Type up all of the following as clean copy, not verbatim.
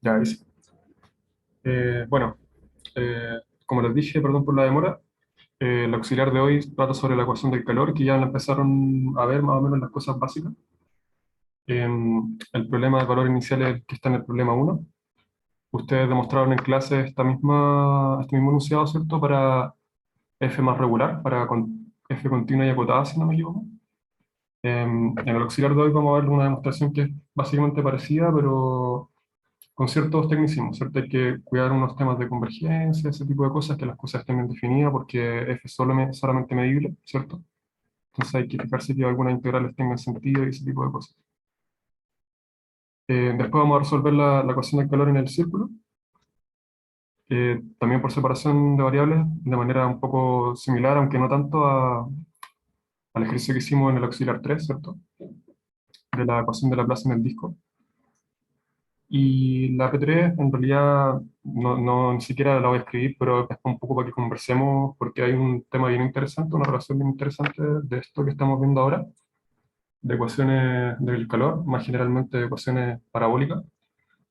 Ya, ahí sí. Bueno, como les dije, perdón por la demora, el auxiliar de hoy trata sobre la ecuación del calor, que ya la empezaron a ver más o menos las cosas básicas. El problema de valor inicial es el que está en el problema uno. Ustedes demostraron en clase este mismo enunciado, ¿cierto? Para F más regular, para F continua y acotada, si no me equivoco. En el auxiliar de hoy vamos a ver una demostración que es básicamente parecida, pero con ciertos tecnicismos, ¿cierto? Hay que cuidar unos temas de convergencia, ese tipo de cosas, que las cosas estén bien definidas, porque F es solamente medible, ¿cierto? Entonces hay que fijarse que algunas integrales tengan sentido y ese tipo de cosas. Después vamos a resolver la ecuación del calor en el círculo, también por separación de variables, de manera un poco similar, aunque no tanto al ejercicio que hicimos en el auxiliar 3, ¿cierto? De la ecuación de Laplace en el disco. Y la P3 en realidad ni siquiera la voy a escribir, pero es un poco para que conversemos, porque hay un tema bien interesante, una relación bien interesante de esto que estamos viendo ahora, de ecuaciones del calor, más generalmente de ecuaciones parabólicas,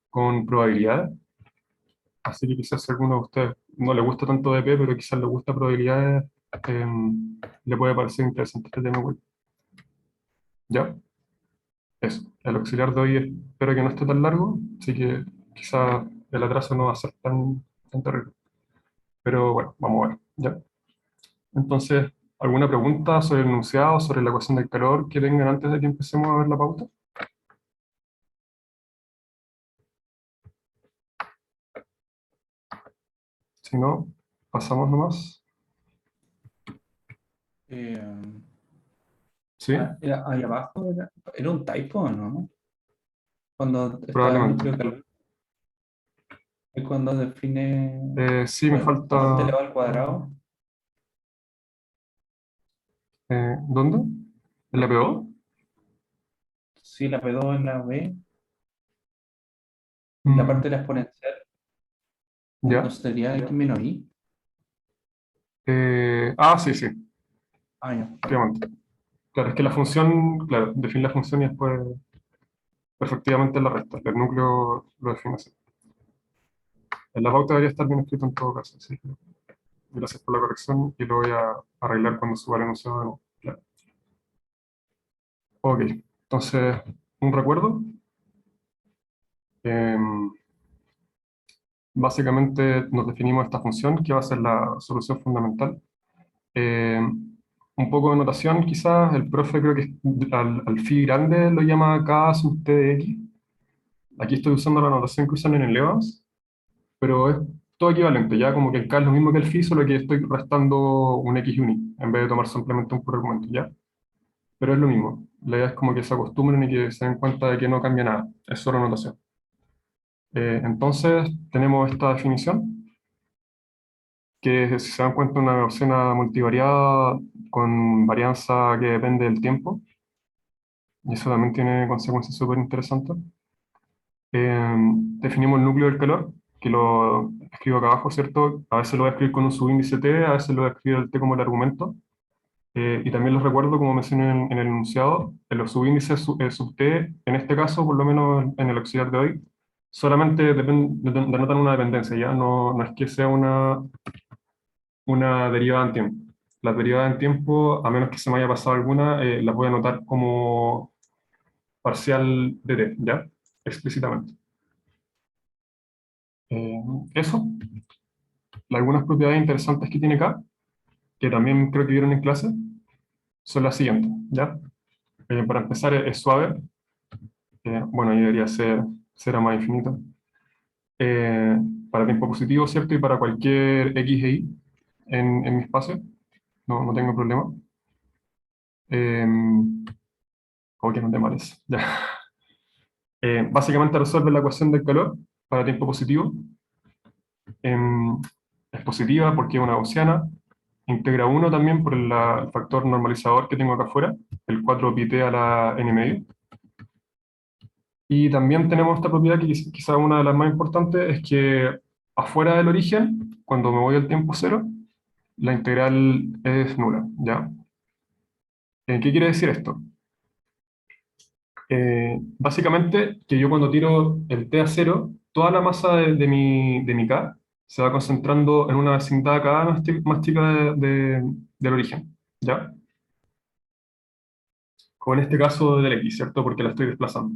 con probabilidades. Así que quizás si a alguno de ustedes no le gusta tanto DP, pero quizás le gusta probabilidades, eh, le puede parecer interesante este tema igual. ¿Ya? Eso. El auxiliar de hoy espero que no esté tan largo, así que quizás el atraso no va a ser tan terrible. Pero bueno, vamos a ver. ¿Ya? Entonces, ¿alguna pregunta sobre el enunciado, sobre la ecuación del calor que tengan antes de que empecemos a ver la pauta? Si no, pasamos nomás. Eh, ¿Sí? era, ahí abajo era un typo, ¿no? Cuando está el Probablemente. núcleo de calor, es cuando define Sí, me cuánto falta... elevado al cuadrado. ¿Dónde? ¿En la PO? Sí, la P2 en la B, en la Mm, parte de la exponencial, ¿no ya. sería X menos Y? Sí, sí, Ah, ya. efectivamente. Claro, es que la función, claro, define la función y después efectivamente la resta. El núcleo lo define así. En la pauta debería estar bien escrito en todo caso, sí. Gracias por la corrección y lo voy a arreglar cuando suba el enunciado de nuevo. Claro. Ok, entonces, un recuerdo. Em, Básicamente nos definimos esta función que va a ser la solución fundamental. Un poco de notación, quizás, el profe creo que al phi grande lo llama K sub t de x. Aquí estoy usando la notación que usan en el Evans, pero es todo equivalente, ya como que el K es lo mismo que el phi, solo que estoy restando un x y un y, en vez de tomar simplemente un puro argumento, ¿ya? Pero es lo mismo. La idea es como que se acostumbren y que se den cuenta de que no cambia nada, es solo notación. Entonces, tenemos esta definición, que si se dan cuenta una gaussiana multivariada con varianza que depende del tiempo, y eso también tiene consecuencias súper interesantes. Eh, Definimos el núcleo del calor, que lo escribo acá abajo, ¿cierto? A veces lo voy a escribir con un subíndice t, a veces lo voy a escribir el t como el argumento. Y también les recuerdo, como mencioné en el enunciado, en los subíndices sub t, en este caso, por lo menos en el auxiliar de hoy, solamente denotan una dependencia, ¿ya? No es que sea una derivada en tiempo. Las derivadas en tiempo, a menos que se me haya pasado alguna, las voy a anotar como parcial de t, ¿ya? Explícitamente. Eh, Eso, algunas propiedades interesantes que tiene acá, que también creo que vieron en clase, son las siguientes, ¿ya? Para empezar, es suave. Bueno, ahí debería ser cero más infinito. Eh, para tiempo positivo, ¿cierto? Y para cualquier x e y en mi espacio, no tengo problema. Eh, Como que no te mares. Ya. Básicamente resuelve la ecuación del calor para tiempo positivo. Em, es positiva porque es una gaussiana. Integra 1 también por el factor normalizador que tengo acá afuera, el 4 pi t a la n medio. Y también tenemos esta propiedad que quizá una de las más importantes, es que afuera del origen, cuando me voy al tiempo cero, la integral es nula, ¿ya? ¿Qué quiere decir esto? Básicamente que yo cuando tiro el t a cero, toda la masa de mi K se va concentrando en una vecindad cada vez más chica del origen, ¿ya? Como en este caso del X, ¿cierto? Porque la estoy desplazando.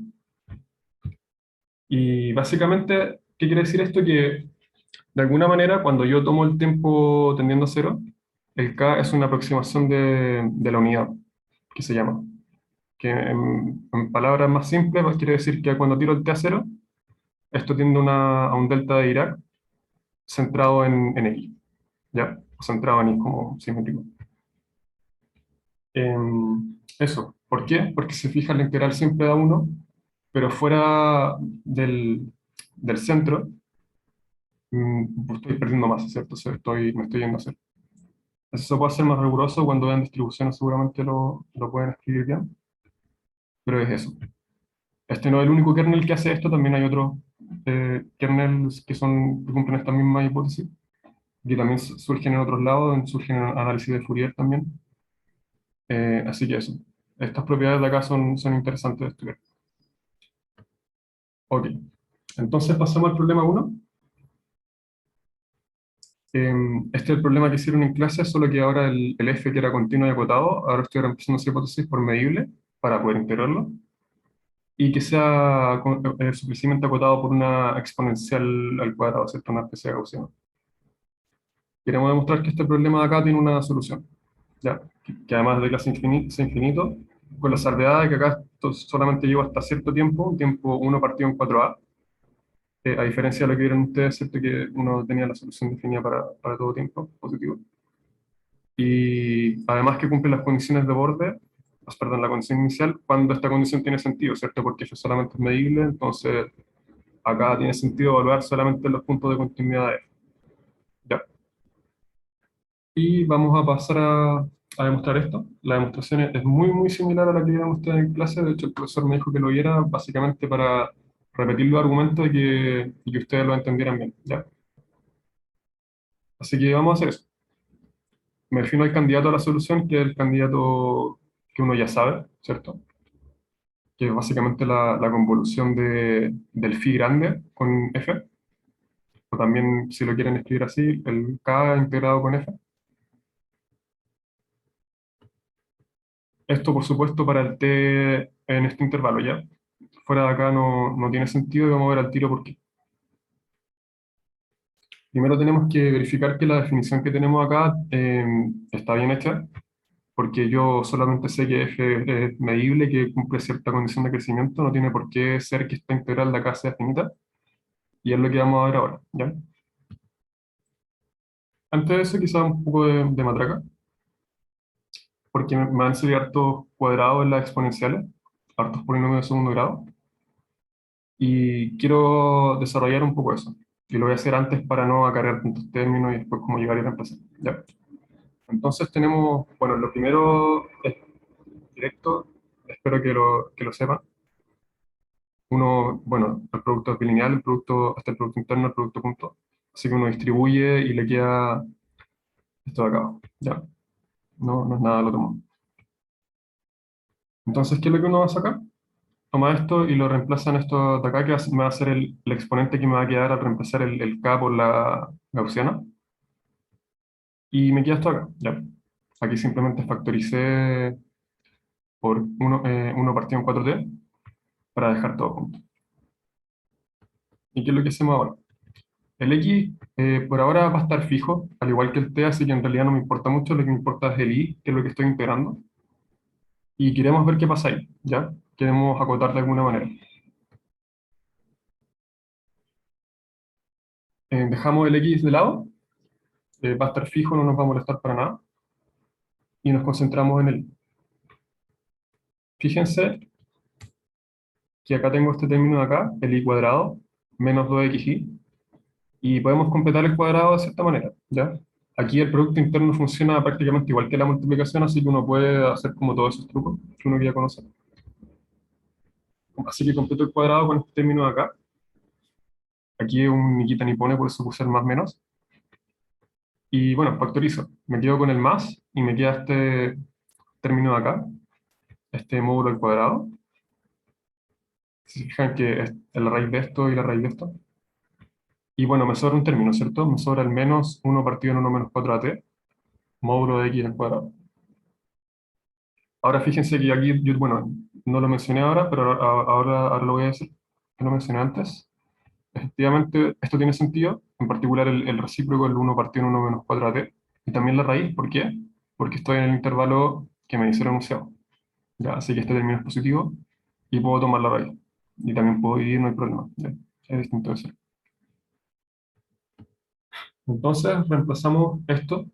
Y básicamente, ¿qué quiere decir esto? Que de alguna manera, cuando yo tomo el tiempo tendiendo a cero, el K es una aproximación de la unidad, que se llama. Que en palabras más simples, pues quiere decir que cuando tiro el T a cero, esto tiende a un delta de Dirac centrado en X, ¿ya? O centrado en Y como simétrico. Eso. ¿Por qué? Porque se fija la integral siempre da 1, pero fuera del centro, pues estoy perdiendo masa, ¿cierto? O sea, me estoy yendo a cero. Eso puede ser más riguroso cuando vean distribuciones, seguramente lo pueden escribir bien, pero es eso. Este no es el único kernel que hace esto, también hay otros kernels que cumplen esta misma hipótesis, que también surgen en otros lados, surgen en análisis de Fourier también. Así que eso. Estas propiedades de acá son interesantes de estudiar. Ok. Entonces pasamos al problema 1. Este es el problema que hicieron en clase, solo que ahora el f que era continuo y acotado, ahora estoy reemplazando esa hipótesis por medible para poder integrarlo y que sea suficientemente acotado por una exponencial al cuadrado, ¿cierto? Una especie de gaussiana. Queremos demostrar que este problema de acá tiene una solución, ¿ya? Que además de clase infinito, con la salvedad de que acá esto solamente lleva hasta cierto tiempo, un tiempo 1 partido en 4a, a diferencia de lo que vieron ustedes, ¿cierto? Que uno tenía la solución definida para todo tiempo positivo. Y además que cumple las condiciones de borde, perdón, la condición inicial, cuando esta condición tiene sentido, ¿cierto? Porque f solamente es medible, entonces acá tiene sentido evaluar solamente los puntos de continuidad de f. Ya. Y vamos a pasar a demostrar esto. La demostración es muy similar a la que vimos ustedes en clase. De hecho, el profesor me dijo que lo viera básicamente para repetir los argumentos y que ustedes lo entendieran bien. ¿Ya? Así que vamos a hacer eso. Me defino al candidato a la solución, que es el candidato que uno ya sabe, ¿cierto? Que es básicamente la convolución del phi grande con f, o también, si lo quieren escribir así, el k integrado con f. Esto, por supuesto, para el t en este intervalo, ¿ya? Fuera de acá no tiene sentido y vamos a ver al tiro por qué. Primero tenemos que verificar que la definición que tenemos acá está bien hecha, porque yo solamente sé que f es medible, que cumple cierta condición de crecimiento, no tiene por qué ser que esta integral de acá sea finita, y es lo que vamos a ver ahora, ¿ya? Antes de eso, quizá un poco de matraca, porque me van a salir hartos cuadrados en las exponenciales, hartos polinomios de segundo grado, y quiero desarrollar un poco eso. Y lo voy a hacer antes para no acarrear tantos términos y después cómo llegar y reemplazar. ¿Ya? Entonces tenemos, bueno, lo primero es directo, espero que lo sepan. Uno, bueno, el producto es bilineal, el producto, hasta el producto interno, el producto punto. Así que uno distribuye y le queda esto de acá abajo. ¿Ya? No es nada del otro mundo. Entonces, ¿qué es lo que uno va a sacar? Toma esto y lo reemplaza en esto de acá, que me va a ser el exponente que me va a quedar al reemplazar el k por la gaussiana. Y me queda esto acá, ya. Aquí simplemente factoricé por 1 partido en 4t para dejar todo junto. ¿Y qué es lo que hacemos ahora? El x por ahora va a estar fijo, al igual que el t, así que en realidad no me importa mucho, lo que me importa es el y, que es lo que estoy integrando. Y queremos ver qué pasa ahí, ¿ya? Queremos acotar de alguna manera. Dejamos el x de lado, va a estar fijo, no nos va a molestar para nada, y nos concentramos en el y. Fíjense que acá tengo este término de acá, el y cuadrado, menos 2xy, y podemos completar el cuadrado de cierta manera, ¿ya? Aquí el producto interno funciona prácticamente igual que la multiplicación, así que uno puede hacer como todos esos trucos que uno ya conoce. Así que completo el cuadrado con este término de acá. Aquí es un ni quita ni pone, por eso puse el más menos. Y bueno, factorizo. Me quedo con el más y me queda este término de acá, este módulo al cuadrado. Si se fijan que es la raíz de esto y la raíz de esto. Y bueno, me sobra un término, ¿cierto? Me sobra el menos 1 partido en 1 menos 4at, módulo de x al cuadrado. Ahora fíjense que aquí, yo, bueno, no lo mencioné ahora, pero ahora lo voy a decir, que lo mencioné antes. Efectivamente, esto tiene sentido, en particular el recíproco, el 1 partido en 1 menos 4at, y también la raíz, ¿por qué? Porque estoy en el intervalo que me hicieron enunciado. Ya, así que este término es positivo y puedo tomar la raíz. Y también puedo dividir, no hay problema. Ya, es distinto de eso. Entonces, reemplazamos esto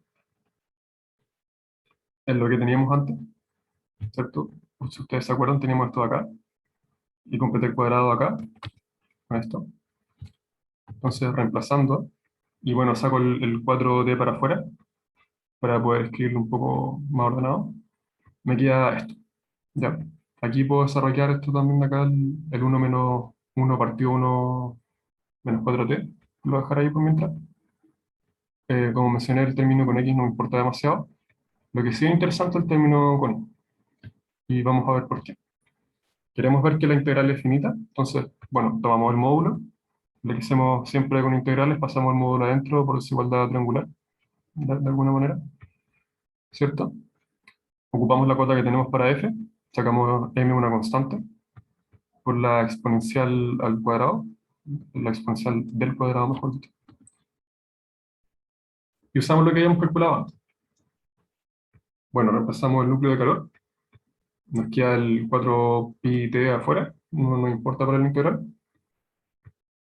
en lo que teníamos antes, ¿cierto? Pues, si ustedes se acuerdan, teníamos esto acá y completé el cuadrado acá con esto. Entonces, reemplazando, y bueno, saco el 4D para afuera para poder escribirlo un poco más ordenado. Me queda esto. Ya. Aquí puedo desarrollar esto también de acá, el 1 menos 1 partido 1 menos 4t. Lo voy a dejar ahí por mientras. Como mencioné, el término con x no me importa demasiado. Lo que sí es interesante es el término con y. Y vamos a ver por qué. Queremos ver que la integral es finita. Entonces, bueno, tomamos el módulo. Lo que hacemos siempre con integrales, pasamos el módulo adentro por desigualdad triangular, de alguna manera, ¿cierto? Ocupamos la cuota que tenemos para f, sacamos m una constante, por la exponencial al cuadrado, la exponencial del cuadrado, mejor dicho. Y usamos lo que habíamos calculado antes. Bueno, reemplazamos el núcleo de calor, nos queda el 4pi afuera, no nos importa para el integral,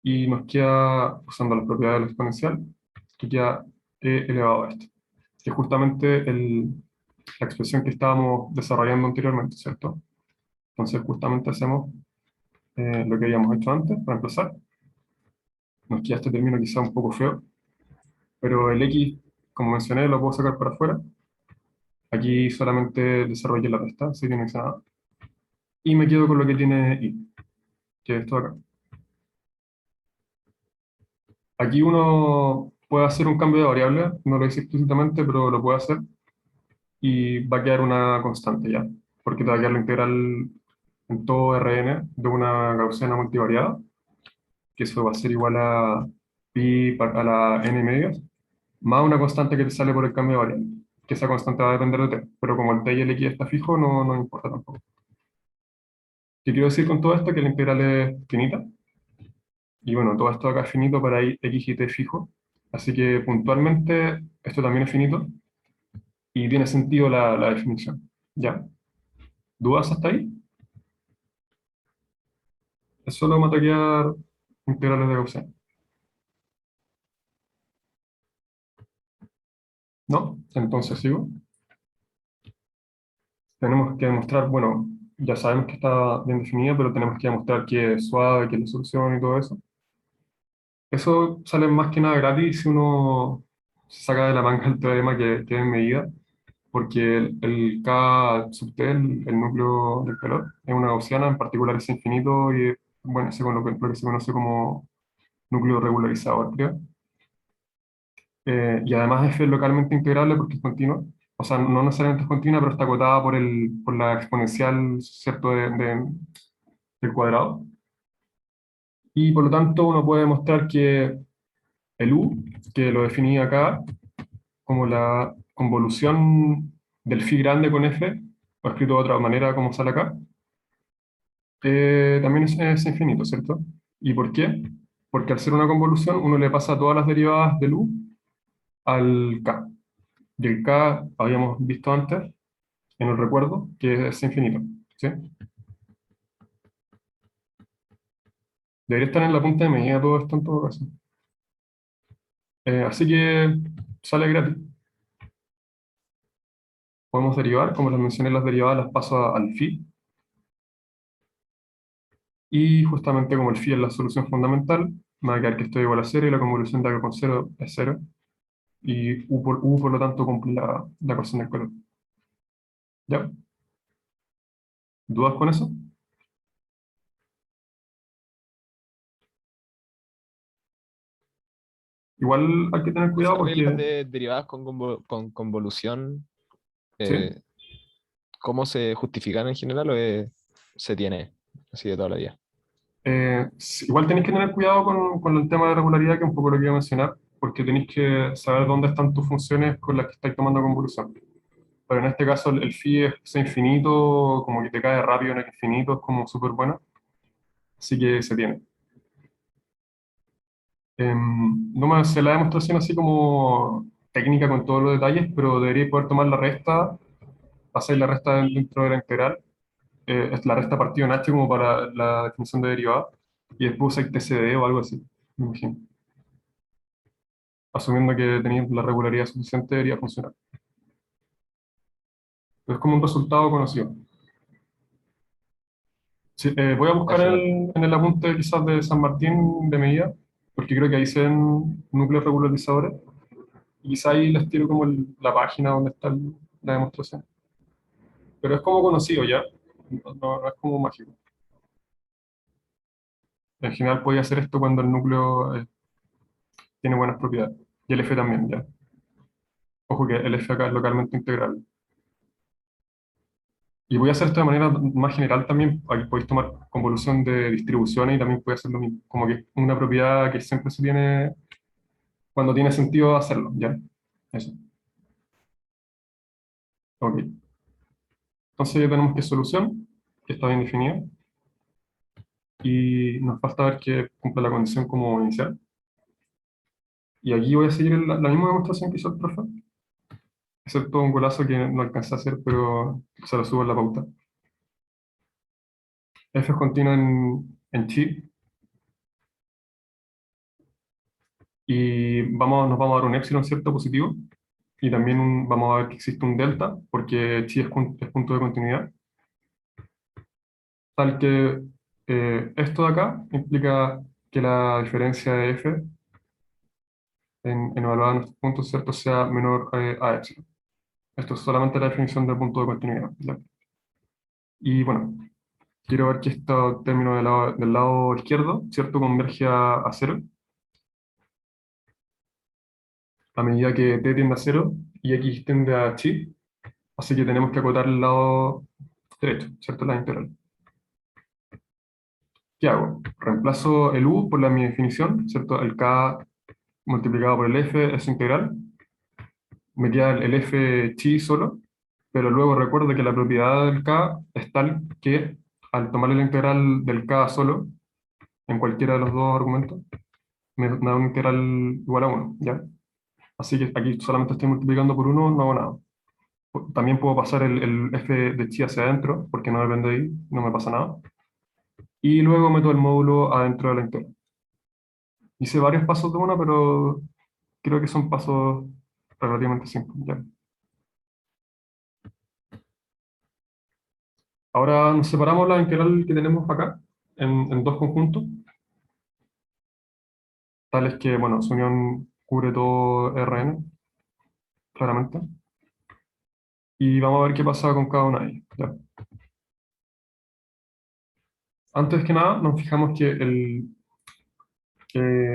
y nos queda, usando las propiedades de la exponencial, que queda e elevado a esto, que es justamente la expresión que estábamos desarrollando anteriormente, ¿cierto? Entonces justamente hacemos lo que habíamos hecho antes, para empezar. Nos queda este término quizá un poco feo, pero el x, como mencioné, lo puedo sacar para afuera. Aquí solamente desarrollé la resta, así que no hice nada. Y me quedo con lo que tiene y, que es esto de acá. Aquí uno puede hacer un cambio de variable, no lo hice explícitamente, pero lo puede hacer. Y va a quedar una constante ya, porque te va a quedar la integral en todo Rn de una gaussiana multivariada, que eso va a ser igual a pi a la n medios, más una constante que te sale por el cambio de variable, que esa constante va a depender de t, pero como el t y el x está fijo, no importa tampoco. ¿Qué quiero decir con todo esto? Que la integral es finita, y bueno, todo esto acá es finito para x y t fijo, así que puntualmente esto también es finito, y tiene sentido la definición. ¿Ya? ¿Dudas hasta ahí? Es solo material integrales de Gaussian. ¿No? Entonces sigo. Tenemos que demostrar, bueno, ya sabemos que está bien definida, pero tenemos que demostrar que es suave, que es la solución y todo eso. Eso sale más que nada gratis si uno se saca de la manga el teorema que es en medida, porque el K sub T, el núcleo del calor, es una gaussiana, en particular es infinito y, bueno, es lo que se conoce como núcleo regularizador, creo. Y además es localmente integrable porque es continua. O sea, no necesariamente es continua, pero está acotada por la exponencial, ¿cierto?, del cuadrado. Y por lo tanto uno puede demostrar que el U, que lo definí acá como la convolución del phi grande con f, o escrito de otra manera como sale acá, también es infinito, ¿cierto? ¿Y por qué? Porque al ser una convolución uno le pasa todas las derivadas del U al k. Y el k habíamos visto antes en el recuerdo, que es infinito, ¿sí? Debería estar en la punta de medida todo esto en todo caso. Así que sale gratis. Podemos derivar, como les mencioné, las derivadas las paso al phi. Y justamente como el phi es la solución fundamental, me va a quedar que esto es igual a cero y la convolución de acá con cero es cero. Y U por lo tanto cumple la ecuación del color. ¿Ya? ¿Dudas con eso? Igual hay que tener cuidado Esas reglas porque, de derivadas con convolución, ¿sí? eh, ¿cómo se justifican en general o se tiene así de toda la vida? Igual tenéis que tener cuidado con el tema de regularidad, que es un poco lo que iba a mencionar, porque tenéis que saber dónde están tus funciones con las que estáis tomando convolución. Pero en este caso el phi es infinito, como que te cae rápido en el infinito, es como súper bueno, así que se tiene. No me sé la demostración así como técnica con todos los detalles, pero deberíais poder tomar la resta, pasáis la resta dentro de la integral, es la resta partido en h como para la definición de derivada, y después usáis TCD o algo así, me imagino. Asumiendo que tenéis la regularidad suficiente, debería funcionar. Pero es como un resultado conocido. Sí, voy a buscar Eso, en el apunte quizás de San Martín de medida, porque creo que ahí se ven núcleos regularizadores, y quizás ahí les tiro como la página donde está la demostración. Pero es como conocido ya, no es como mágico. En general podía hacer esto cuando el núcleo tiene buenas propiedades. Y el F también, ya. Ojo que el F acá es localmente integral. Y voy a hacer esto de manera más general también. Aquí podéis tomar convolución de distribuciones y también puede hacer lo mismo. Como que es una propiedad que siempre se tiene cuando tiene sentido hacerlo, ¿ya? Eso. Ok. Entonces ya tenemos que solución, que está bien definida. Y nos falta ver que cumple la condición como inicial. Y aquí voy a seguir la misma demostración que hizo el profe, excepto un golazo que no alcancé a hacer, pero se lo subo en la pauta. F es continua en chi, y nos vamos a dar un epsilon, ¿cierto? Positivo, y también vamos a ver que existe un delta, porque chi es punto de continuidad, tal que esto de acá implica que la diferencia de f en evaluar nuestros puntos, ¿cierto?, sea menor a epsilon. Esto es solamente la definición del punto de continuidad, ¿ya? Y bueno, quiero ver que este término del lado izquierdo, ¿cierto?, converge a cero a medida que t tiende a cero y x tiende a chi, así que tenemos que acotar el lado derecho, ¿cierto?, la integral. ¿Qué hago? Reemplazo el u por mi definición, ¿cierto? El k multiplicado por el f es integral. Me queda el f chi solo, pero luego recuerdo que la propiedad del k es tal que al tomar la integral del k solo, en cualquiera de los dos argumentos, me da una integral igual a 1, ¿ya? Así que aquí solamente estoy multiplicando por 1, no hago nada. También puedo pasar el f de chi hacia adentro, porque no depende de ahí, no me pasa nada. Y luego meto el módulo adentro de la integral. Hice varios pasos de una, pero creo que son pasos relativamente simples, ¿ya? Ahora nos separamos la integral que tenemos acá en dos conjuntos, tales que, bueno, su unión cubre todo Rn, claramente. Y vamos a ver qué pasa con cada una de ellas, ¿ya? Antes que nada, nos fijamos que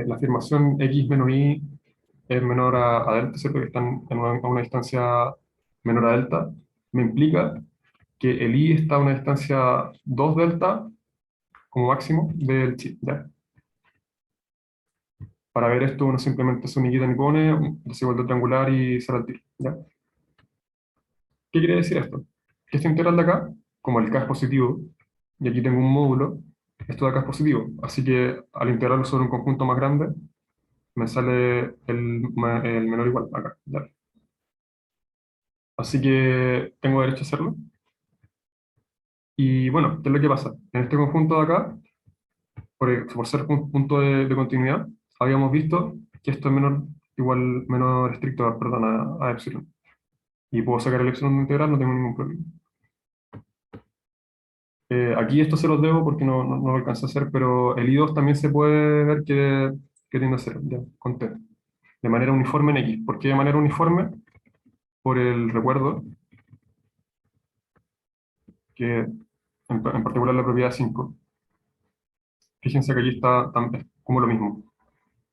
la afirmación x menos y es menor a delta, ¿cierto? Que están a una distancia menor a delta, me implica que el i está a una distancia 2 delta como máximo del chip, ¿ya? Para ver esto, uno simplemente se uniquita y pone desigualdad triangular y sale al tiro, ¿ya? ¿Qué quiere decir esto? Que esta integral de acá, como el k es positivo, y aquí tengo un módulo, esto de acá es positivo, así que al integrarlo sobre un conjunto más grande, me sale el menor igual acá, ¿ya? Así que tengo derecho a hacerlo. Y bueno, ¿qué es lo que pasa? En este conjunto de acá, por ser un punto de continuidad, habíamos visto que esto es menor estricto, perdón, a epsilon. Y puedo sacar el epsilon de integral, no tengo ningún problema. Aquí esto se los debo porque no lo alcancé a hacer, pero el I2 también se puede ver que tiende a ser, ya, con T, de manera uniforme en X. ¿Por qué de manera uniforme? Por el recuerdo, que en particular la propiedad 5. Fíjense que aquí está como lo mismo.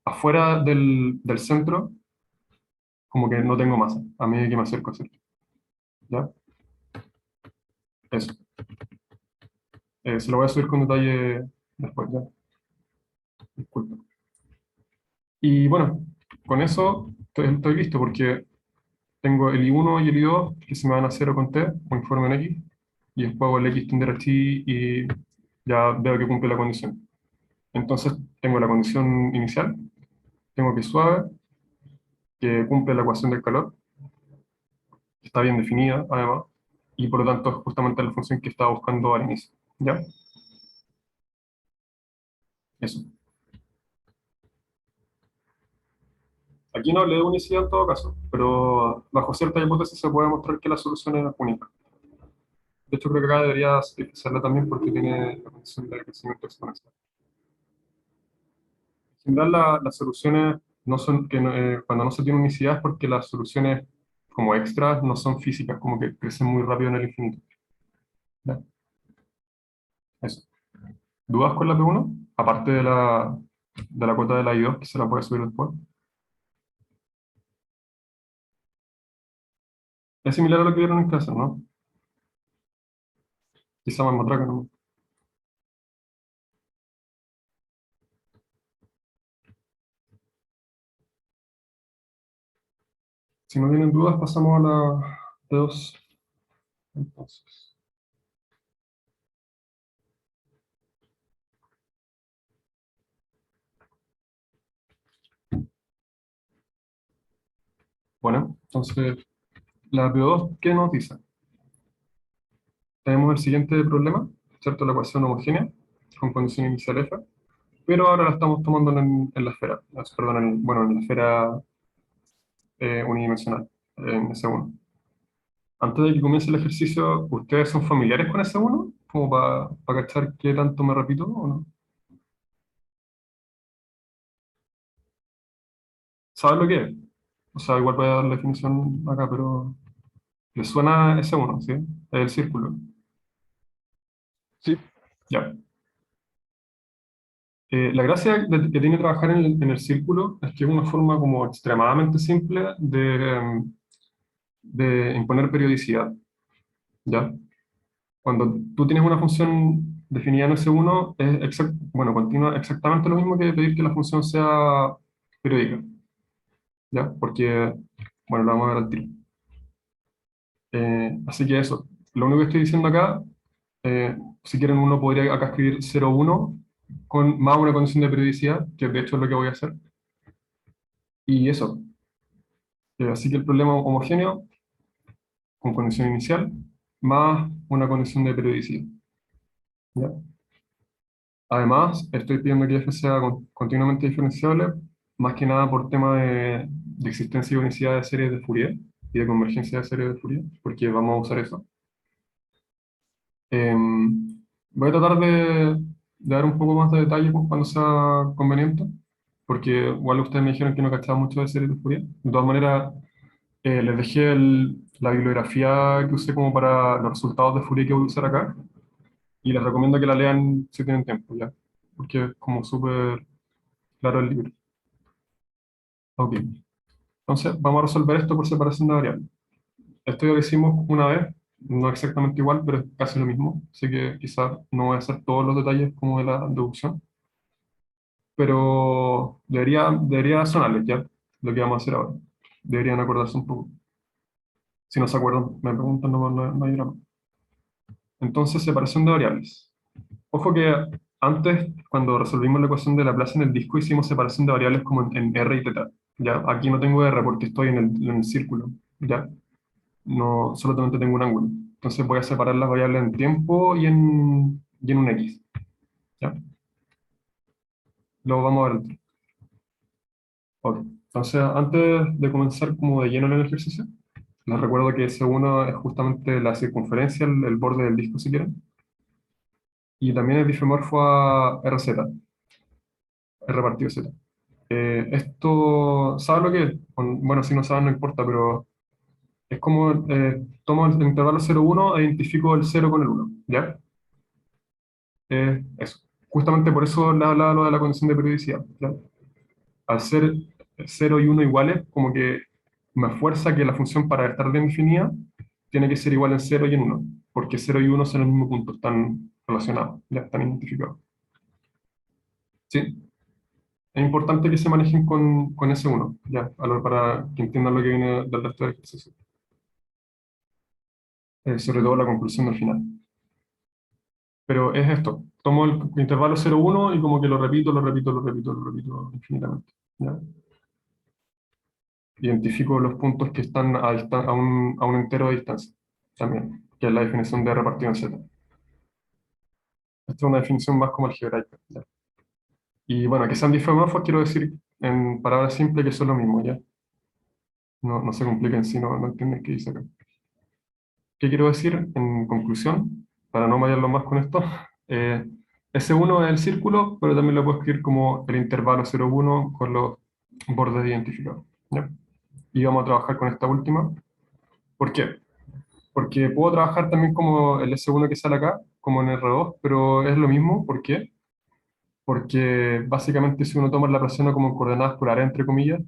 Afuera del centro, como que no tengo masa, a medida que me acerco a centro. ¿Ya? Eso. Se lo voy a subir con detalle después ya. Disculpa. Y bueno, con eso estoy listo porque tengo el I1 y el I2 que se me van a 0 con T, o informe en X, y después hago el X tender a T y ya veo que cumple la condición. Entonces tengo la condición inicial, tengo que es suave, que cumple la ecuación del calor, que está bien definida además, y por lo tanto es justamente la función que estaba buscando al inicio. ¿Ya? Eso. Aquí no hablé de unicidad en todo caso, pero bajo cierta hipótesis se puede demostrar que la solución es única. De hecho, creo que acá debería satisfacerla también porque tiene la condición de crecimiento exponencial. En general, las soluciones no son, cuando no se tiene unicidad es porque las soluciones como extras no son físicas, como que crecen muy rápido en el infinito. ¿Ya? Eso. ¿Dudas con la P1? Aparte de la cuota de la I2, que se la puede subir después. Es similar a lo que vieron en clase, ¿no? Quizá más matraca, ¿no? Si no tienen dudas, pasamos a la P2. Entonces. Bueno, entonces, la P2, ¿qué nos dice? Tenemos el siguiente problema, ¿cierto? La ecuación homogénea con condición inicial F, pero ahora la estamos tomando en la esfera, perdón, bueno, en la esfera unidimensional, en S1. Antes de que comience el ejercicio, ¿ustedes son familiares con S1? Como para cachar qué tanto me repito o no. ¿Saben lo que es? O sea, igual voy a dar la definición acá, pero ¿les suena S1, sí? Es el círculo. Sí, Ya. La gracia que tiene trabajar en el círculo es que es una forma como extremadamente simple de imponer periodicidad, ¿ya? Cuando tú tienes una función definida en S1, bueno, continúa exactamente lo mismo que pedir que la función sea periódica, ¿ya? Porque, bueno, lo vamos a ver al tiro. Así que eso, lo único que estoy diciendo acá, si quieren uno podría acá escribir 0,1 con más una condición de periodicidad, que de hecho es lo que voy a hacer. Y eso, así que el problema homogéneo con condición inicial más una condición de periodicidad. ¿Ya? Además, estoy pidiendo que f sea continuamente diferenciable, más que nada por tema de existencia y unicidad de series de Fourier y de convergencia de series de Fourier, porque vamos a usar eso. Voy a tratar de dar un poco más de detalle cuando sea conveniente, porque igual ustedes me dijeron que no cachaban mucho de series de Fourier. De todas maneras, les dejé la bibliografía que usé como para los resultados de Fourier que voy a usar acá, y les recomiendo que la lean si tienen tiempo, ¿ya? Porque es como súper claro el libro. Ok, entonces vamos a resolver esto por separación de variables. Esto ya lo hicimos una vez, no exactamente igual, pero es casi lo mismo, así que quizás no voy a hacer todos los detalles como de la deducción, pero debería sonarles ya lo que vamos a hacer ahora. Deberían acordarse un poco. Si no se acuerdan, me preguntan, no hay drama. Entonces, separación de variables. Ojo que antes, cuando resolvimos la ecuación de Laplace en el disco, hicimos separación de variables como en R y θ. ¿Ya? Aquí no tengo R porque estoy en el círculo. ¿Ya? No, solamente tengo un ángulo. Entonces voy a separar las variables en tiempo y en un X. ¿Ya? Lo vamos a ver. Ok. Entonces, antes de comenzar como de lleno en el ejercicio, les recuerdo que S1 es justamente la circunferencia, el borde del disco si quieren, y también es difemorfo a RZ, R partido Z. Esto, ¿sabes lo que es? Bueno, si no saben no importa, pero es como tomo el intervalo 0,1 e identifico el 0 con el 1, ¿ya? Eso. Justamente por eso le hablaba lo de la condición de periodicidad, ¿ya? Al ser 0 y 1 iguales, como que me fuerza que la función para estar bien definida tiene que ser igual en 0 y en 1, porque 0 y 1 son el mismo punto, están relacionados, ya están identificados. Sí, es importante que se manejen con S1, ya, para que entiendan lo que viene del resto del ejercicio. Sobre todo la conclusión del final. Pero es esto, tomo el intervalo 0,1 y como que lo repito, lo repito, lo repito, lo repito infinitamente. ¿Ya? Identifico los puntos que están a un entero de distancia, también, que es la definición de repartido en Z. Esta es una definición más como algebraica. ¿Ya? Y bueno, que sean difeomorfos quiero decir en palabras simples que son lo mismo, ¿ya? No se compliquen si no entienden qué dice acá. ¿Qué quiero decir en conclusión? Para no marearlo más con esto. Eh, S1 es el círculo, pero también lo puedo escribir como el intervalo 0,1 con los bordes identificados. ¿Ya? Y vamos a trabajar con esta última. ¿Por qué? Porque puedo trabajar también como el S1 que sale acá, como en R2, pero es lo mismo. ¿Por qué? Porque básicamente si uno toma la persona como coordenadas polares, entre comillas,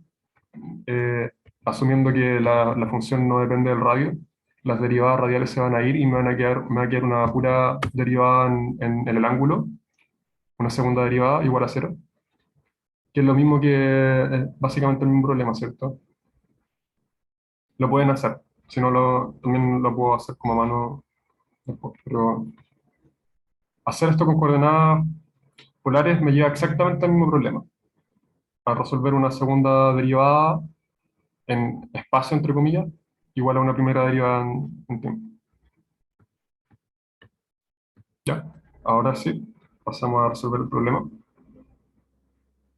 eh, asumiendo que la función no depende del radio, las derivadas radiales se van a ir y me va a quedar una pura derivada en el ángulo, una segunda derivada igual a cero, que es lo mismo que básicamente el mismo problema, ¿cierto? Lo pueden hacer, si no también lo puedo hacer como a mano después, pero hacer esto con coordenadas polares me lleva exactamente al mismo problema, a resolver una segunda derivada en espacio, entre comillas, igual a una primera derivada en tiempo. Ya, ahora sí, pasamos a resolver el problema.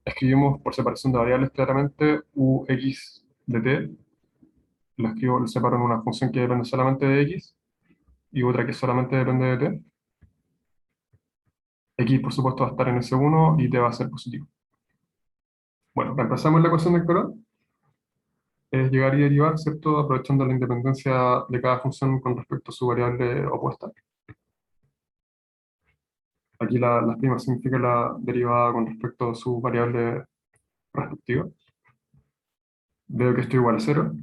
Escribimos por separación de variables claramente ux de t. Lo separo en una función que depende solamente de x y otra que solamente depende de t. X, por supuesto, va a estar en S1 y t va a ser positivo. Bueno, reemplazamos la ecuación del color. Es llegar y derivar, ¿cierto? Aprovechando la independencia de cada función con respecto a su variable opuesta. Aquí las primas significa la derivada con respecto a su variable respectiva. Veo que esto igual a cero.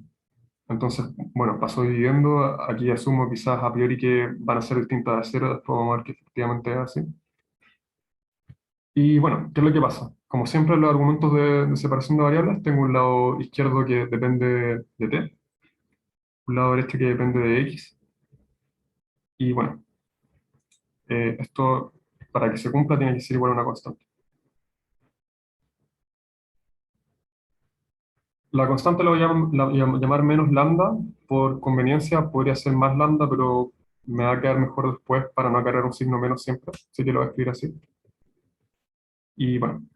Entonces, bueno, paso dividiendo. Aquí asumo quizás a priori que van a ser distintas de cero. Después vamos a ver que efectivamente es así. Y bueno, ¿qué es lo que pasa? Como siempre, en los argumentos de separación de variables, tengo un lado izquierdo que depende de t, un lado derecho que depende de x. Y bueno, esto para que se cumpla tiene que ser igual a una constante. La constante la voy a llamar menos lambda, por conveniencia podría ser más lambda, pero me va a quedar mejor después para no cargar un signo menos siempre, así que lo voy a escribir así. Y bueno,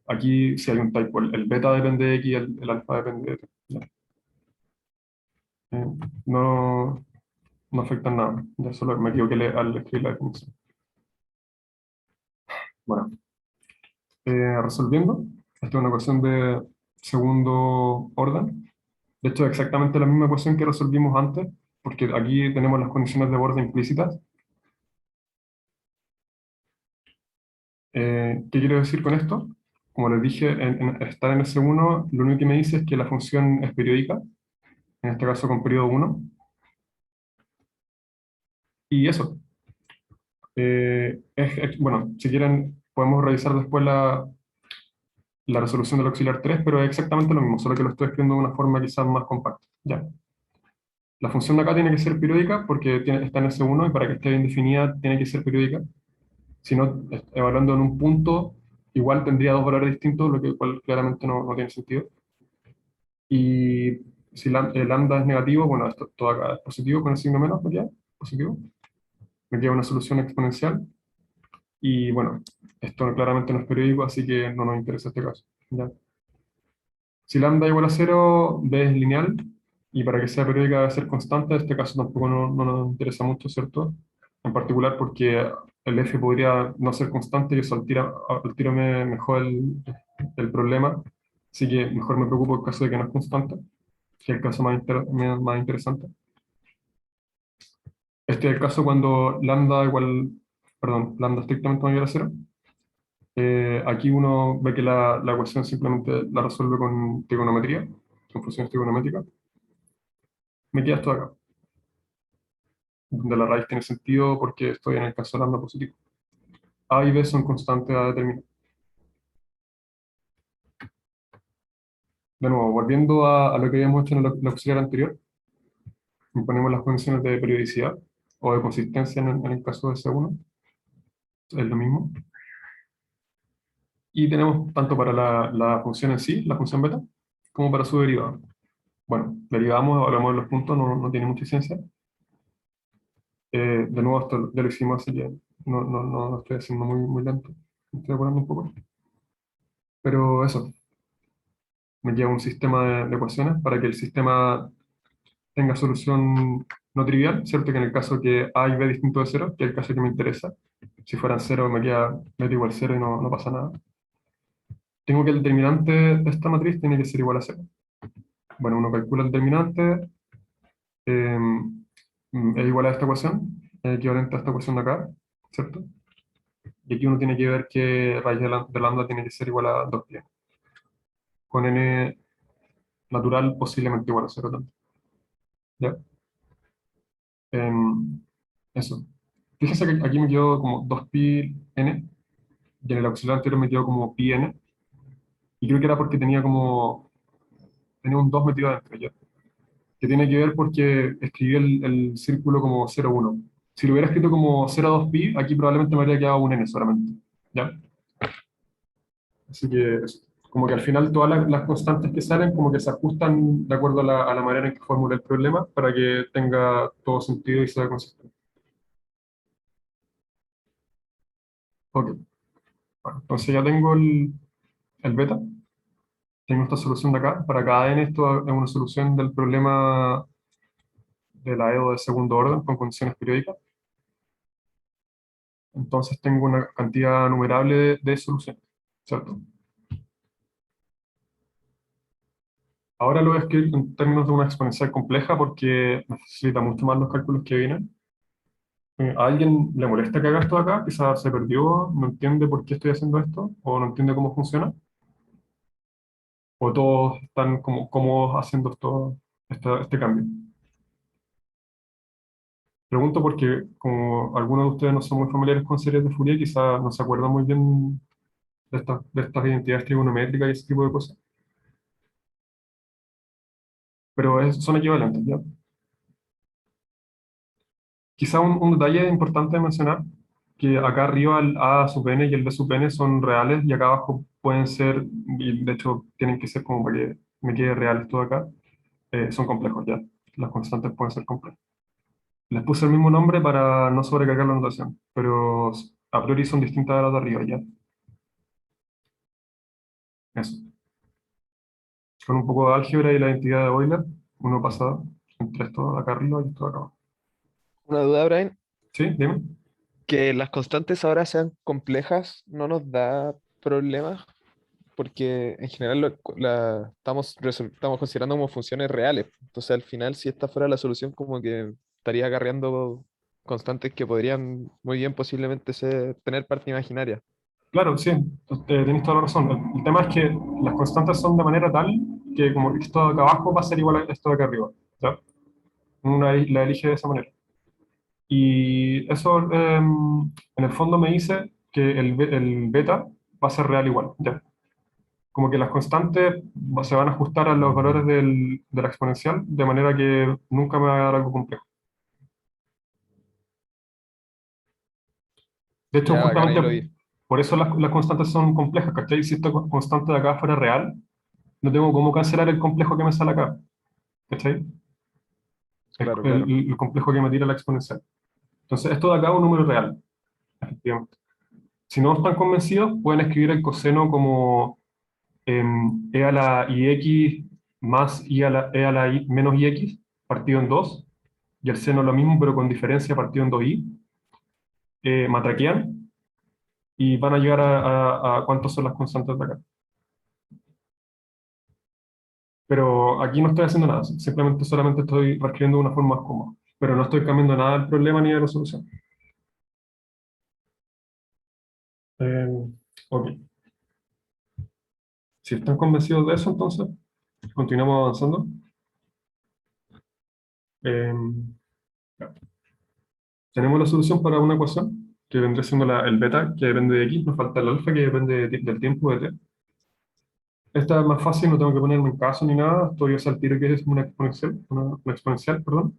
aquí si hay un typo, el beta depende de x, el alfa depende de t. ¿Ya? Eh, no, no afecta en nada, ya solo me equivoqué al escribir la definición. Bueno, resolviendo, esta es una ecuación de segundo orden. De hecho, es exactamente la misma ecuación que resolvimos antes, porque aquí tenemos las condiciones de borde implícitas. ¿Qué quiero decir con esto? Como les dije, estar en S1, lo único que me dice es que la función es periódica, en este caso con periodo 1. Y eso. Bueno, si quieren, podemos revisar después la resolución del auxiliar 3, pero es exactamente lo mismo, solo que lo estoy escribiendo de una forma quizás más compacta. Ya. La función de acá tiene que ser periódica porque está en S1 y para que esté bien definida tiene que ser periódica. Si no, evaluando en un punto, igual tendría dos valores distintos, lo que cual claramente no tiene sentido. Y si el lambda es negativo, bueno, esto todo acá es positivo con el signo menos, ¿no? ¿Ya? Positivo. Me queda una solución exponencial. Y bueno, esto claramente no es periódico, así que no nos interesa este caso. ¿Ya? Si lambda igual a cero, B es lineal, y para que sea periódica debe ser constante. En este caso tampoco no nos interesa mucho, ¿cierto? En particular porque el F podría no ser constante y eso al tiro me jode el problema. Así que mejor me preocupo el caso de que no es constante, que es el caso más interesante. Este es el caso cuando lambda estrictamente mayor a cero. Aquí uno ve que la ecuación simplemente la resuelve con trigonometría, con funciones trigonométricas. Me queda esto de acá, donde la raíz tiene sentido porque estoy en el caso de lambda positivo. A y B son constantes a determinar. De nuevo, volviendo a lo que habíamos hecho en la auxiliar anterior, imponemos las condiciones de periodicidad o de consistencia en el caso de C1, es lo mismo. Y tenemos tanto para la función en sí, la función beta, como para su derivada. Bueno, derivamos, evaluamos los puntos, no tiene mucha ciencia. De nuevo, esto ya lo hicimos, así que no estoy haciendo muy lento. Me estoy apurando un poco. Pero eso, me lleva un sistema de ecuaciones para que el sistema tenga solución no trivial, ¿cierto? Que en el caso que A y B distinto de cero, que es el caso que me interesa, si fueran cero me queda beta igual cero y no pasa nada. Tengo que el determinante de esta matriz tiene que ser igual a cero. Bueno, uno calcula el determinante, eh, es igual a esta ecuación, es equivalente a esta ecuación de acá, ¿cierto? Y aquí uno tiene que ver que raíz de lambda tiene que ser igual a 2pi, con n natural posiblemente igual a cero también. ¿Ya? Em, eso. Fíjense que aquí me quedó como 2pi n, y en el auxiliar anterior me quedó como pi n, y creo que era porque tenía un 2 metido adentro, ¿ya? Que tiene que ver porque escribí el círculo como 0,1. Si lo hubiera escrito como 0,2pi, aquí probablemente me habría quedado un n solamente, ¿ya? Así que como que al final todas las constantes que salen como que se ajustan de acuerdo a la manera en que formulé el problema para que tenga todo sentido y sea consistente. Ok, bueno, entonces ya tengo el beta, tengo esta solución de acá. Para cada n esto es una solución del problema de la EDO de segundo orden con condiciones periódicas. Entonces tengo una cantidad numerable de soluciones, ¿cierto? Ahora lo voy a escribir en términos de una exponencial compleja porque me facilita mucho más los cálculos que vienen. ¿A alguien le molesta que haga esto acá? Quizás se perdió, no entiende por qué estoy haciendo esto, o no entiende cómo funciona, o todos están como cómodos haciendo este cambio. Pregunto porque como algunos de ustedes no son muy familiares con series de Fourier, quizás no se acuerdan muy bien de estas identidades trigonométricas y ese tipo de cosas, pero son equivalentes, ¿ya? Quizá un detalle importante de mencionar, que acá arriba el A sub n y el B sub n son reales y acá abajo pueden ser, y de hecho tienen que ser como para que me quede real esto de acá, son complejos ya. Las constantes pueden ser complejas. Les puse el mismo nombre para no sobrecargar la notación, pero a priori son distintas de las de arriba ya. Eso. Con un poco de álgebra y la identidad de Euler, uno pasa entre esto de acá arriba y esto de acá abajo. Una duda, Brian, ¿Sí? Dime. que las constantes ahora sean complejas no nos da problemas porque en general estamos considerando como funciones reales. Entonces al final si esta fuera la solución como que estaría acarreando constantes que podrían muy bien posiblemente tener parte imaginaria. Claro, sí, tenéis toda la razón. El tema es que las constantes son de manera tal que como esto de acá abajo va a ser igual a esto de acá arriba, ¿ya? Una la elige de esa manera. Y eso en el fondo me dice que el beta va a ser real igual, ¿ya? Como que las constantes se van a ajustar a los valores de la exponencial de manera que nunca me va a dar algo complejo. De hecho, Ya, bacán, ahí lo justamente vi. por eso las constantes son complejas, ¿cachai? Si esta constante de acá fuera real, no tengo cómo cancelar el complejo que me sale acá, ¿cachai? Claro, claro. El complejo que me tira la exponencial. Entonces, esto de acá es un número real, efectivamente. Si no están convencidos, pueden escribir el coseno como e a la ix más e a la i menos ix partido en 2, y el seno lo mismo, pero con diferencia partido en 2i. Matraquean y van a llegar a cuántas son las constantes de acá. Pero aquí no estoy haciendo nada, simplemente solamente estoy reescribiendo de una forma más cómoda. Pero no estoy cambiando nada del problema ni de la solución. Eh, ok. Si están convencidos de eso, entonces continuamos avanzando. Eh, ya. Tenemos la solución para una ecuación que vendría siendo el beta, que depende de x, nos falta el alfa, que depende del tiempo de t. Esta es más fácil, no tengo que ponerme en caso ni nada. Esto yo sé al tiro que es una exponencial, perdón,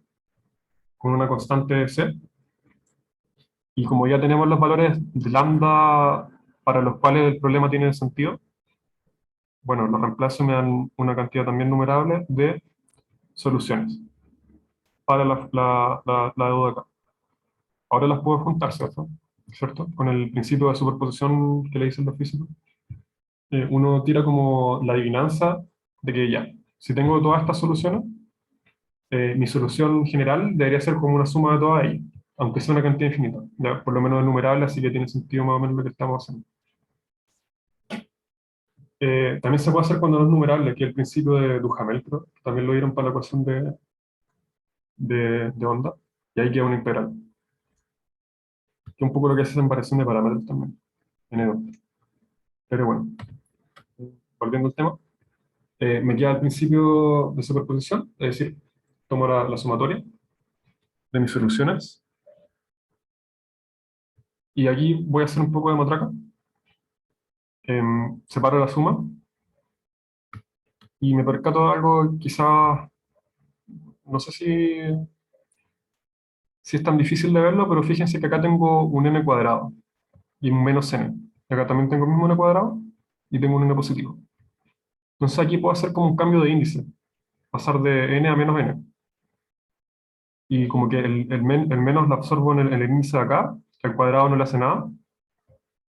con una constante c. Y como ya tenemos los valores de lambda para los cuales el problema tiene sentido, bueno, los reemplazo y me dan una cantidad también numerable de soluciones para la deuda acá. Ahora las puedo juntar, ¿cierto? ¿Cierto? Con el principio de superposición que le dicen los físicos. Uno tira como la adivinanza de que ya, si tengo todas estas soluciones, mi solución general debería ser como una suma de todas ellas, aunque sea una cantidad infinita. Ya, por lo menos es numerable, así que tiene sentido más o menos lo que estamos haciendo. También se puede hacer cuando no es numerable, que es el principio de Duhamel, creo. También lo dieron para la ecuación de onda, y ahí queda una integral. Que es un poco lo que hace en variación de parámetros también, en Edo. Pero bueno, volviendo al tema, me queda el principio de superposición, es decir, tomo la sumatoria de mis soluciones, y aquí voy a hacer un poco de matraca. Separo la suma, y me percato de algo quizás, no sé si es tan difícil de verlo, pero fíjense que acá tengo un n cuadrado y un menos n. Y acá también tengo el mismo n cuadrado y tengo un n positivo. Entonces aquí puedo hacer como un cambio de índice, pasar de n a menos n. Y como que el menos lo absorbo en el índice de acá, el cuadrado no le hace nada.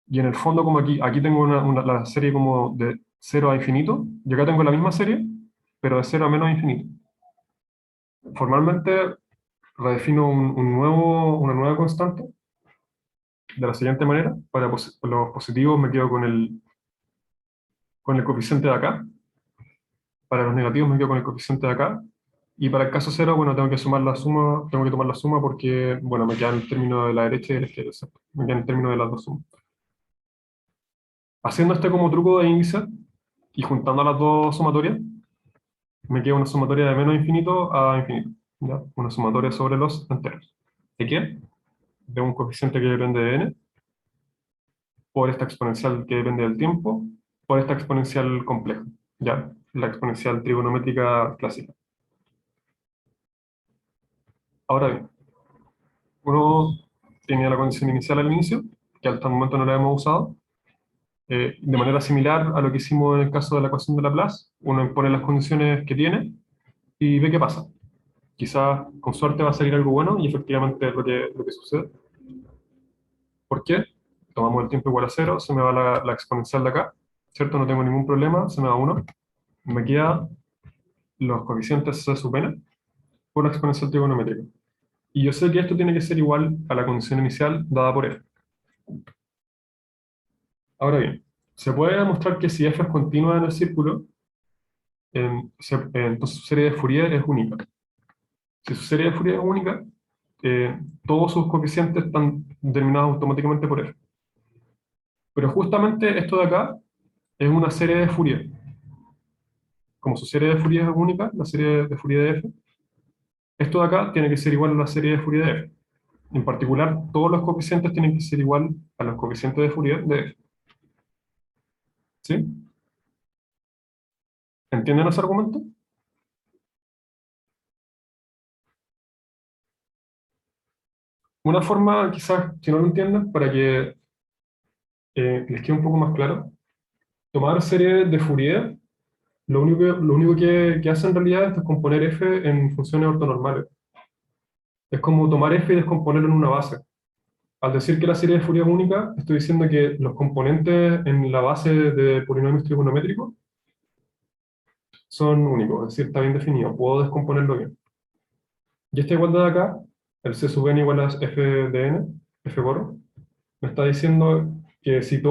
Y en el fondo, como aquí tengo la serie como de 0 a infinito, y acá tengo la misma serie, pero de 0 a menos infinito. Formalmente redefino una nueva constante de la siguiente manera. Para los positivos me quedo con el coeficiente de acá. Para los negativos me quedo con el coeficiente de acá. Y para el caso cero, bueno, tengo que tomar la suma porque, bueno, me quedan el término de la derecha y de la izquierda, ¿cierto? Me quedan el término de las dos sumas. Haciendo este como truco de índice y juntando las dos sumatorias, me queda una sumatoria de menos infinito a infinito. ¿Ya? Una sumatoria sobre los enteros. ¿De qué? De un coeficiente que depende de n, por esta exponencial que depende del tiempo, por esta exponencial compleja, ¿ya? La exponencial trigonométrica clásica. Ahora bien, uno tiene la condición inicial al inicio, que hasta el momento no la hemos usado. De manera similar a lo que hicimos en el caso de la ecuación de Laplace, uno impone las condiciones que tiene y ve qué pasa. Quizás con suerte va a salir algo bueno y efectivamente es lo que sucede. ¿Por qué? Tomamos el tiempo igual a cero, se me va la exponencial de acá, ¿cierto? No tengo ningún problema, se me va 1. Me queda los coeficientes C sub n por la exponencial trigonométrica. Y yo sé que esto tiene que ser igual a la condición inicial dada por f. Ahora bien, se puede demostrar que si f es continua en el círculo, entonces su serie de Fourier es única. Si su serie de Fourier es única, todos sus coeficientes están determinados automáticamente por f. Pero justamente esto de acá es una serie de Fourier. Como su serie de Fourier es única, la serie de Fourier de f, esto de acá tiene que ser igual a la serie de Fourier de f. En particular, todos los coeficientes tienen que ser igual a los coeficientes de Fourier de f. ¿Sí? ¿Entienden ese argumento? Una forma, quizás, si no lo entienden, para que les quede un poco más claro, tomar series de Fourier, lo único que hace en realidad es descomponer f en funciones ortonormales. Es como tomar f y descomponerlo en una base. Al decir que la serie de Fourier es única, estoy diciendo que los componentes en la base de polinomios trigonométricos son únicos, es decir, está bien definido, puedo descomponerlo bien. Y esta igualdad de acá, el C sub n igual a f de n, f por, me está diciendo que si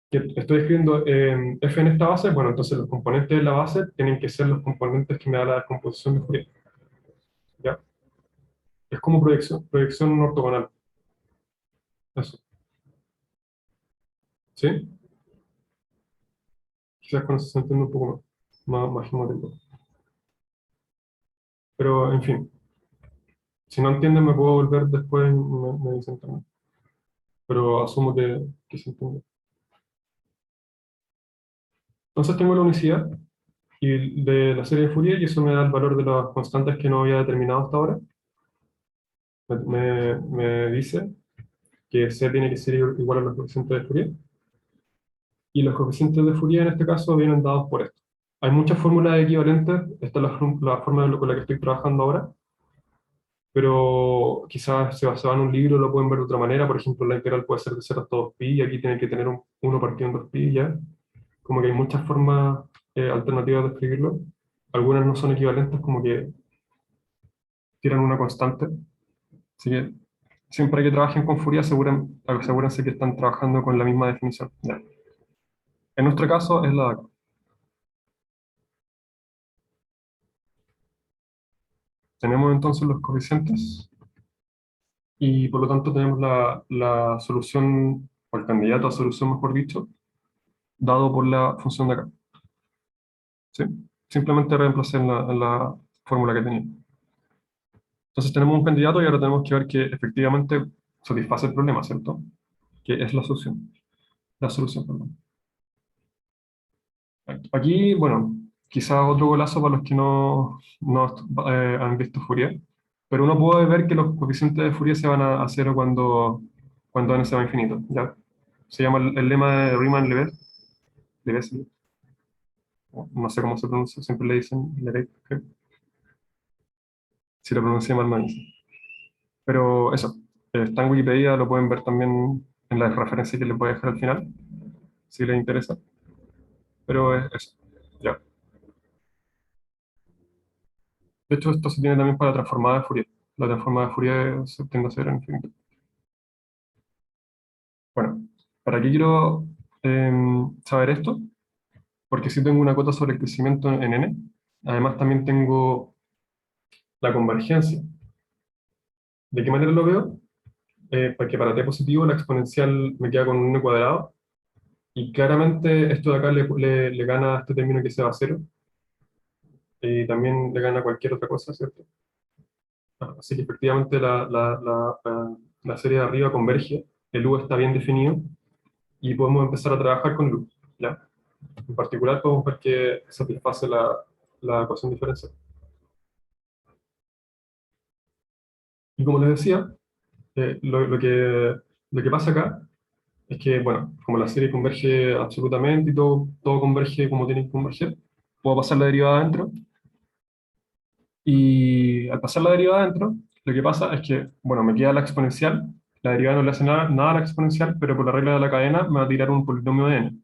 que estoy escribiendo f en esta base, bueno, entonces los componentes de la base tienen que ser los componentes que me da la descomposición de Fourier. ¿Ya? Es como proyección ortogonal. Eso. ¿Sí? Quizás con eso se entiende un poco más geométrico. Pero, en fin, si no entienden me puedo volver después y me dicen también. Pero asumo que se entiende. Entonces tengo la unicidad y de la serie de Fourier y eso me da el valor de las constantes que no había determinado hasta ahora. Me dice que C tiene que ser igual a los coeficientes de Fourier. Y los coeficientes de Fourier en este caso vienen dados por esto. Hay muchas fórmulas equivalentes, esta es la forma con la que estoy trabajando ahora, pero quizás se va en un libro, lo pueden ver de otra manera, por ejemplo, la integral puede ser de 0 hasta 2pi, y aquí tiene que tener un 1 partido en 2pi, ya. Como que hay muchas formas alternativas de escribirlo. Algunas no son equivalentes, como que tiran una constante. Así que siempre que trabajen con Fourier, asegúrense que están trabajando con la misma definición. Ya. En nuestro caso es la de acá. Tenemos entonces los coeficientes y por lo tanto tenemos la solución, o el candidato a solución, mejor dicho, dado por la función de acá. ¿Sí? Simplemente reemplacé en la fórmula que tenía. Entonces tenemos un candidato y ahora tenemos que ver que efectivamente satisface el problema, ¿cierto? Que es la solución. La solución, perdón. Aquí, bueno, quizás otro golazo para los que no han visto Fourier, pero uno puede ver que los coeficientes de Fourier se van a cero cuando n se va a infinito, ¿ya? Se llama el lema de Riemann-Leibniz, no sé cómo se pronuncia, siempre le dicen Leibniz, creo. Si lo pronuncié mal, me dicen. Pero eso, está en Wikipedia, lo pueden ver también en la referencia que les voy a dejar al final, si les interesa. Pero es eso, ya. De hecho, esto se tiene también para la transformada de Fourier. La transformada de Fourier se tiende a ser en infinito. Bueno, ¿para qué quiero saber esto? Porque si tengo una cota sobre el crecimiento en n, además también tengo la convergencia. ¿De qué manera lo veo? Porque para t positivo la exponencial me queda con un n cuadrado, y claramente esto de acá le gana a este término que se va a cero, y también le gana a cualquier otra cosa, ¿cierto? Así que efectivamente la serie de arriba converge, el U está bien definido, y podemos empezar a trabajar con el U, ¿ya? En particular podemos ver que satisface la ecuación diferencial. Y como les decía, lo que pasa acá es que, bueno, como la serie converge absolutamente y todo converge como tiene que converger, puedo pasar la derivada adentro. Y al pasar la derivada adentro, lo que pasa es que, bueno, me queda la exponencial. La derivada no le hace nada a la exponencial, pero por la regla de la cadena me va a tirar un polinomio de n.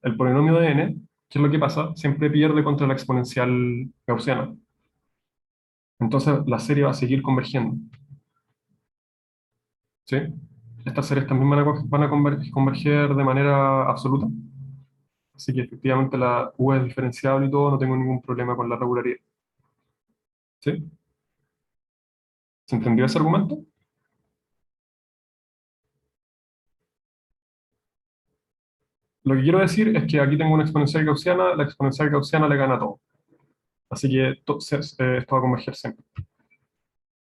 El polinomio de n, ¿qué es lo que pasa? Siempre pierde contra la exponencial gaussiana. Entonces la serie va a seguir convergiendo. ¿Sí? Estas series también van a converger de manera absoluta. Así que efectivamente la U es diferenciable y todo, no tengo ningún problema con la regularidad. ¿Sí? ¿Se entendió ese argumento? Lo que quiero decir es que aquí tengo una exponencial gaussiana, la exponencial gaussiana le gana a todo. Así que esto va a converger siempre,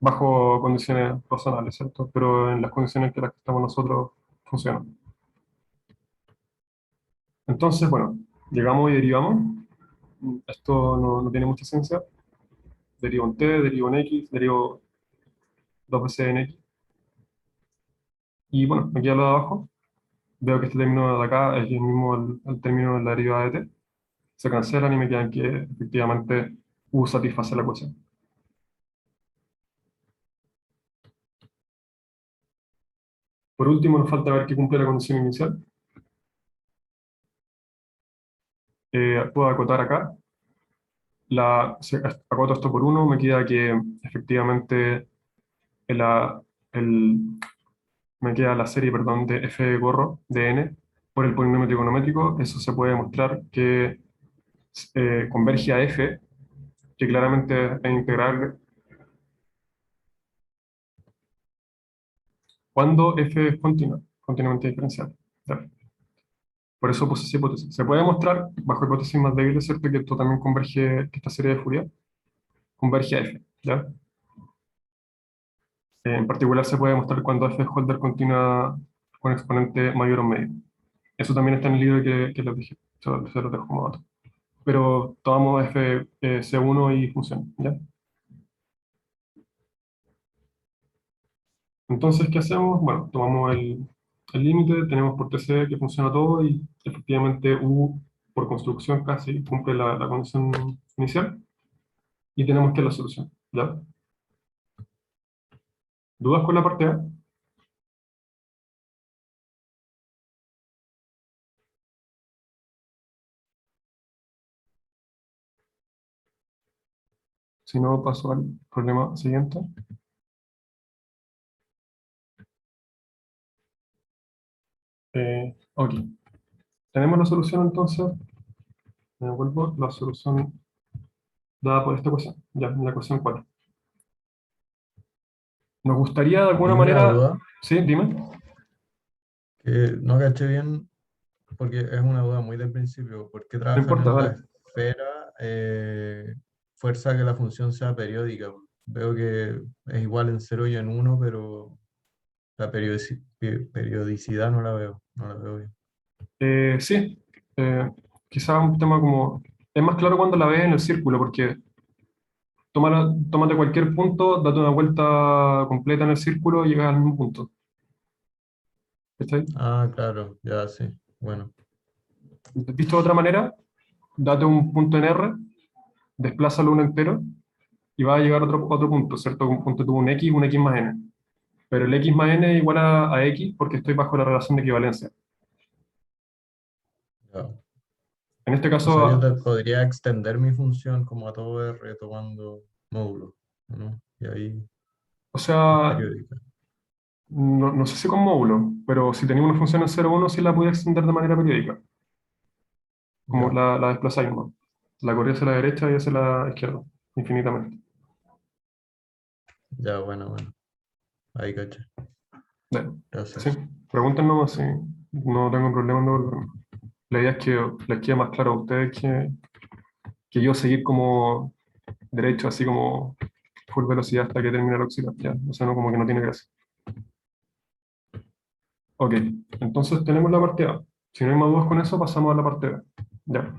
bajo condiciones razonales, ¿cierto? Pero en las condiciones en las que estamos nosotros, funciona. Entonces, bueno, llegamos y derivamos. Esto no tiene mucha ciencia. Derivo en t, derivo en x, derivo dos veces en x. Y bueno, aquí a lo de abajo, veo que este término de acá es el mismo al término de la derivada de t. Se cancelan y me quedan que efectivamente u satisface la ecuación. Por último, nos falta ver que cumple la condición inicial. Puedo acotar acá. Si acoto esto por 1, me queda que efectivamente la, el- me queda la serie, perdón, de f de gorro de n por el polinomio trigonométrico. Eso se puede demostrar que converge a f, que claramente es integral cuando f es continua, continuamente diferencial. ¿Ya? Por eso puse esa hipótesis. Se puede demostrar, bajo hipótesis más débiles, ¿cierto?, que esto también converge, que esta serie de Fourier converge a f. ¿Ya? En particular se puede demostrar cuando f es Holder continua con exponente mayor o medio. Eso también está en el libro que les dije. se los dejo como dato. Pero tomamos f C1 y funciona, ¿ya? Entonces, ¿qué hacemos? Bueno, tomamos el límite, tenemos por TC que funciona todo y efectivamente U por construcción casi cumple la condición inicial y tenemos que la solución, ¿ya? ¿Dudas con la parte A? Si no, paso al problema siguiente. Ok. Tenemos la solución entonces. Me devuelvo la solución dada por esta ecuación. Ya, la ecuación 4. Nos gustaría de alguna Tengo una manera... duda Sí, dime. que no caché bien porque es una duda muy del principio. ¿Por qué No trabajan importa, en la dale. esfera fuerza que la función sea periódica? Veo que es igual en 0 y en 1, pero la periodicidad no la veo, no la veo bien. Sí. Quizá un tema como... Es más claro cuando la ves en el círculo, porque tómate cualquier punto, date una vuelta completa en el círculo y llegas al mismo punto. ¿Cachai? Ah, claro, ya sí. Bueno, Visto de otra manera, date un punto en R, desplázalo un entero y va a llegar a otro punto, ¿cierto? Un punto tuvo un X más N. Pero el X más N es igual a X porque estoy bajo la relación de equivalencia. ya. En este O sea, yo caso, podría extender mi función como a todo R tomando módulo, ¿no? Y ahí o es sea, periódica. no sé si con módulo, pero si tenía una función en 0,1 sí la podía extender de manera periódica, como Ya, la desplazáis nomás. La corría hacia la derecha y hacia la izquierda, infinitamente. ya, bueno, bueno. Ahí caché. Dale. Sí, Gracias. pregúntenos si no tengo problema en devolverme. La idea es que les quede más claro a ustedes que yo seguir como derecho, así como full velocidad hasta que termine el auxiliar. Ya, o sea, no como que no tiene gracia. Ok, entonces tenemos la parte A. Si no hay más dudas con eso, pasamos a la parte B. Ya,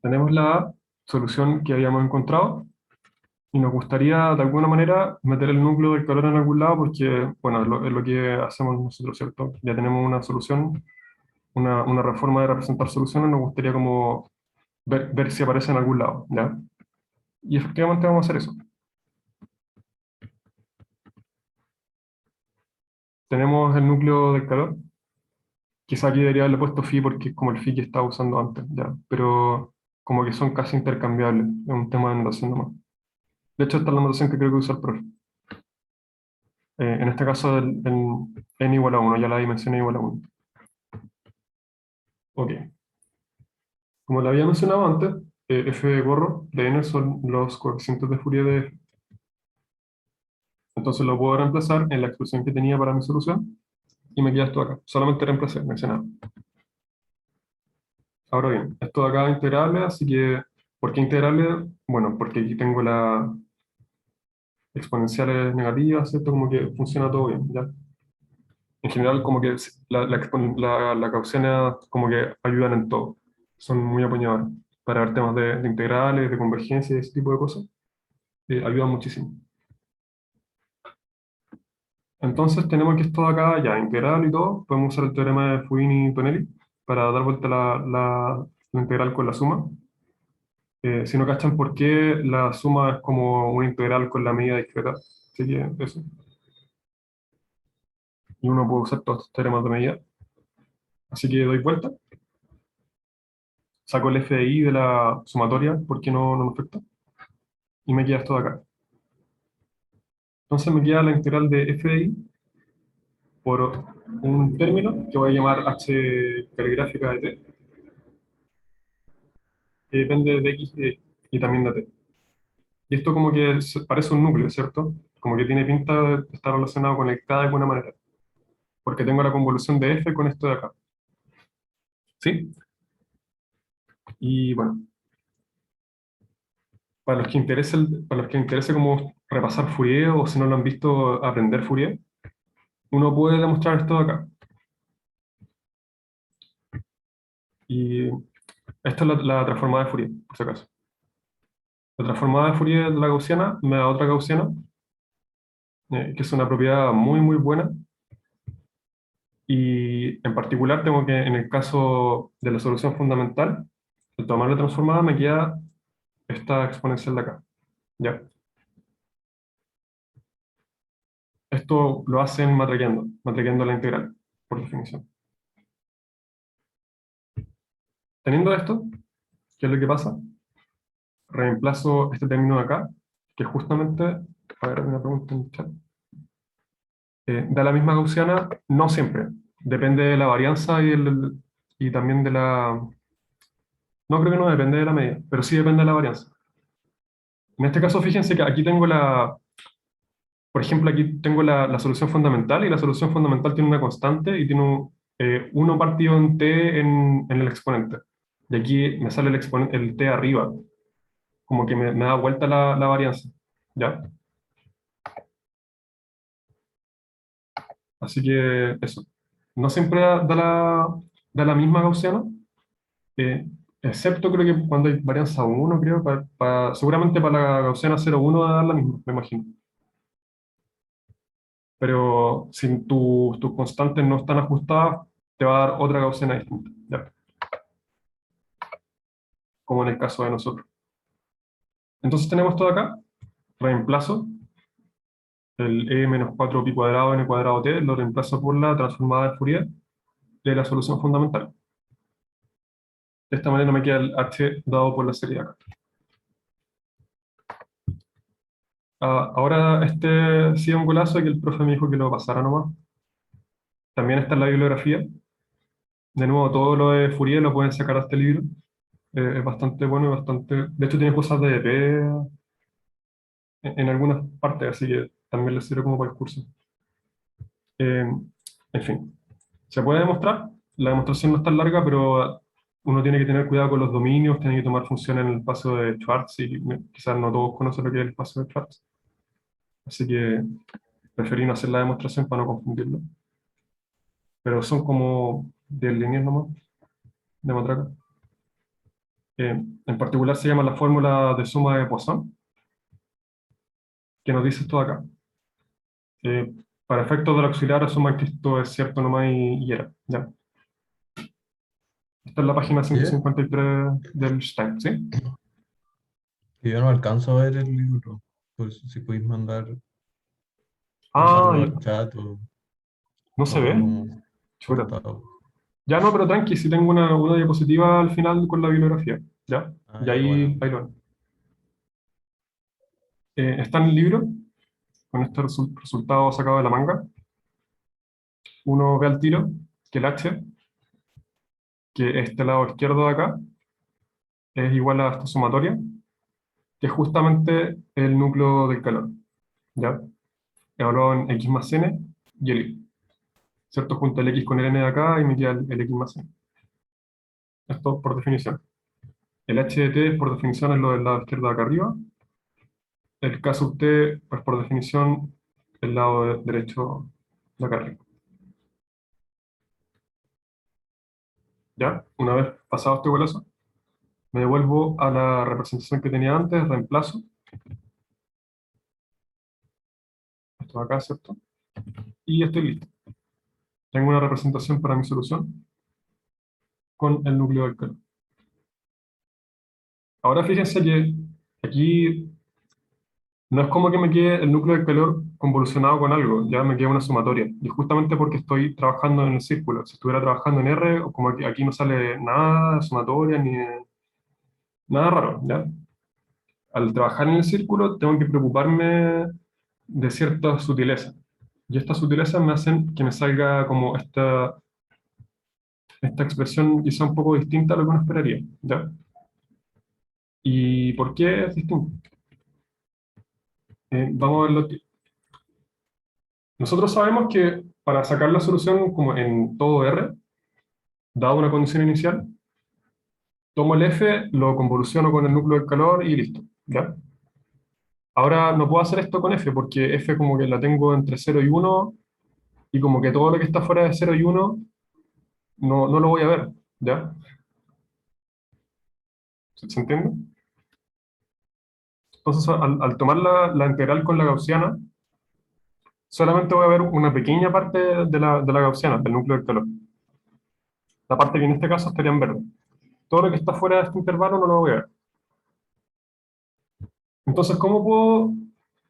tenemos la solución que habíamos encontrado y nos gustaría de alguna manera meter el núcleo del calor en algún lado porque, bueno, es lo que hacemos nosotros, ¿cierto? Ya tenemos una solución, una reforma de representar soluciones, nos gustaría como ver si aparece en algún lado, ¿ya? Y efectivamente vamos a hacer eso. Tenemos el núcleo del calor. Quizá aquí debería haberle puesto phi porque es como el phi que estaba usando antes, ¿ya? Pero como que son casi intercambiables, es un tema de notación nomás. De hecho, esta es la notación que creo que usa el profe. En este caso, el n igual a 1, ya la dimensión es igual a 1. Ok. Como lo había mencionado antes, f de gorro de n son los coeficientes de Fourier de f. Entonces lo puedo reemplazar en la expresión que tenía para mi solución y me queda esto acá. Solamente reemplacé, mencionado. Ahora bien, esto de acá es integrable, así que, ¿por qué integrable? Bueno, porque aquí tengo la exponenciales negativas, ¿cierto? Como que funciona todo bien, ¿ya? En general, como que la gaussiana como que ayudan en todo. Son muy apañadoras para ver temas de integrales, de convergencia y ese tipo de cosas. Ayudan muchísimo. Entonces tenemos que esto de acá ya integral y todo. Podemos usar el teorema de Fubini-Tonelli para dar vuelta la integral con la suma. Si no cachan por qué la suma es como una integral con la medida discreta. Así que eso. Y uno puede usar todos estos teoremas de medida. Así que doy vuelta. Saco el f de i de la sumatoria porque no me afecta. Y me queda esto de acá. Entonces me queda la integral de f de i por un término que voy a llamar h caligráfica de t, que depende de x y también de t. Y esto como que parece un núcleo, ¿cierto? Como que tiene pinta de estar relacionado, conectada de alguna manera. Porque tengo la convolución de f con esto de acá. ¿Sí? Y bueno, para los que interese como repasar Fourier o si no lo han visto aprender Fourier, uno puede demostrar esto de acá. Y esta es la transformada de Fourier, por si acaso. La transformada de Fourier de la gaussiana me da otra gaussiana, que es una propiedad muy, muy buena. Y en particular tengo que, en el caso de la solución fundamental, al tomar la transformada me queda esta exponencial de acá. ¿Ya? Esto lo hacen matraqueando la integral, por definición. Teniendo esto, ¿qué es lo que pasa? Reemplazo este término de acá, que justamente, a ver, una pregunta en el chat. Da la misma gaussiana, no siempre. Depende de la varianza y también de la... No, creo que no depende de la medida, pero sí depende de la varianza. En este caso, fíjense que aquí tengo por ejemplo, aquí tengo la solución fundamental, y la solución fundamental tiene una constante y tiene 1 partido en t en el exponente. Y aquí me sale el t arriba, como que me da vuelta la varianza. ¿Ya? Así que eso. No siempre da la misma gaussiana, eh, excepto creo que cuando hay varianza 1, creo, seguramente para la gaussiana 0,1 va a dar la misma, me imagino. Pero si tus constantes no están ajustadas, te va a dar otra gaussiana distinta, ¿ya? Como en el caso de nosotros. Entonces tenemos todo acá, reemplazo el e menos 4 pi cuadrado n cuadrado t, lo reemplazo por la transformada de Fourier de la solución fundamental. De esta manera me queda el h dado por la serie de acá. Ahora sí es un golazo que el profe me dijo que lo pasara nomás. También está en la bibliografía. De nuevo, todo lo de Fourier lo pueden sacar de este libro. Es bastante bueno y bastante... De hecho, tiene cosas de EP en algunas partes, así que también les sirve como para el curso. En fin, se puede demostrar. La demostración no es tan larga, pero uno tiene que tener cuidado con los dominios, tiene que tomar función en el espacio de Schwartz, y quizás no todos conocen lo que es el espacio de Schwartz. Así que preferí no hacer la demostración para no confundirlo. Pero son como 10 líneas nomás de matraca. En particular se llama la fórmula de suma de Poisson, que nos dice esto de acá. Para efectos del auxiliar, asuma que esto es cierto nomás y era. ¿Ya? Esta es la página 153 del Stein, ¿sí? Que yo no alcanzo a ver el libro. Pues si podéis Ah, mandarlo al chat o ¿no se ve? como Chuta. cortado. Ya no, pero tranqui, si tengo una diapositiva al final con la bibliografía. ¿Ya? Ah, Y ya, bueno. ahí lo ven. Está en el libro, con este resultado sacado de la manga. Uno ve al tiro que el h, que este lado izquierdo de acá, es igual a esta sumatoria, que es justamente el núcleo del calor. ¿Ya? Evaluado en x más n y el y. ¿Cierto? Junto el x con el n de acá y me queda el x más n. Esto por definición. El h de t, por definición, es lo del lado izquierdo de acá arriba. El K sub t, pues por definición, el lado derecho de acá arriba. ¿Ya? Una vez pasado este golazo, me devuelvo a la representación que tenía antes, reemplazo. Esto de acá, ¿cierto? Y estoy listo. Tengo una representación para mi solución con el núcleo del calor. Ahora fíjense que aquí no es como que me quede el núcleo del calor convolucionado con algo, ya me queda una sumatoria. Y justamente porque estoy trabajando en el círculo. Si estuviera trabajando en R, o como aquí no sale nada de sumatoria ni nada raro, ¿ya? Al trabajar en el círculo tengo que preocuparme de ciertas sutilezas. Y estas sutilezas me hacen que me salga como esta expresión quizá un poco distinta a lo que uno esperaría, ¿ya? ¿Y por qué es distinto? Vamos a ver lo que... Nosotros sabemos que para sacar la solución como en todo R, dado una condición inicial, tomo el F, lo convoluciono con el núcleo del calor y listo, ¿ya? Ahora no puedo hacer esto con F porque F como que la tengo entre 0 y 1, y como que todo lo que está fuera de 0 y 1 no lo voy a ver, ¿ya? ¿Se entiende? Entonces, al tomar la integral con la gaussiana, solamente voy a ver una pequeña parte de la gaussiana, del núcleo del calor. La parte que en este caso estaría en verde. Todo lo que está fuera de este intervalo no lo voy a ver. Entonces, ¿cómo puedo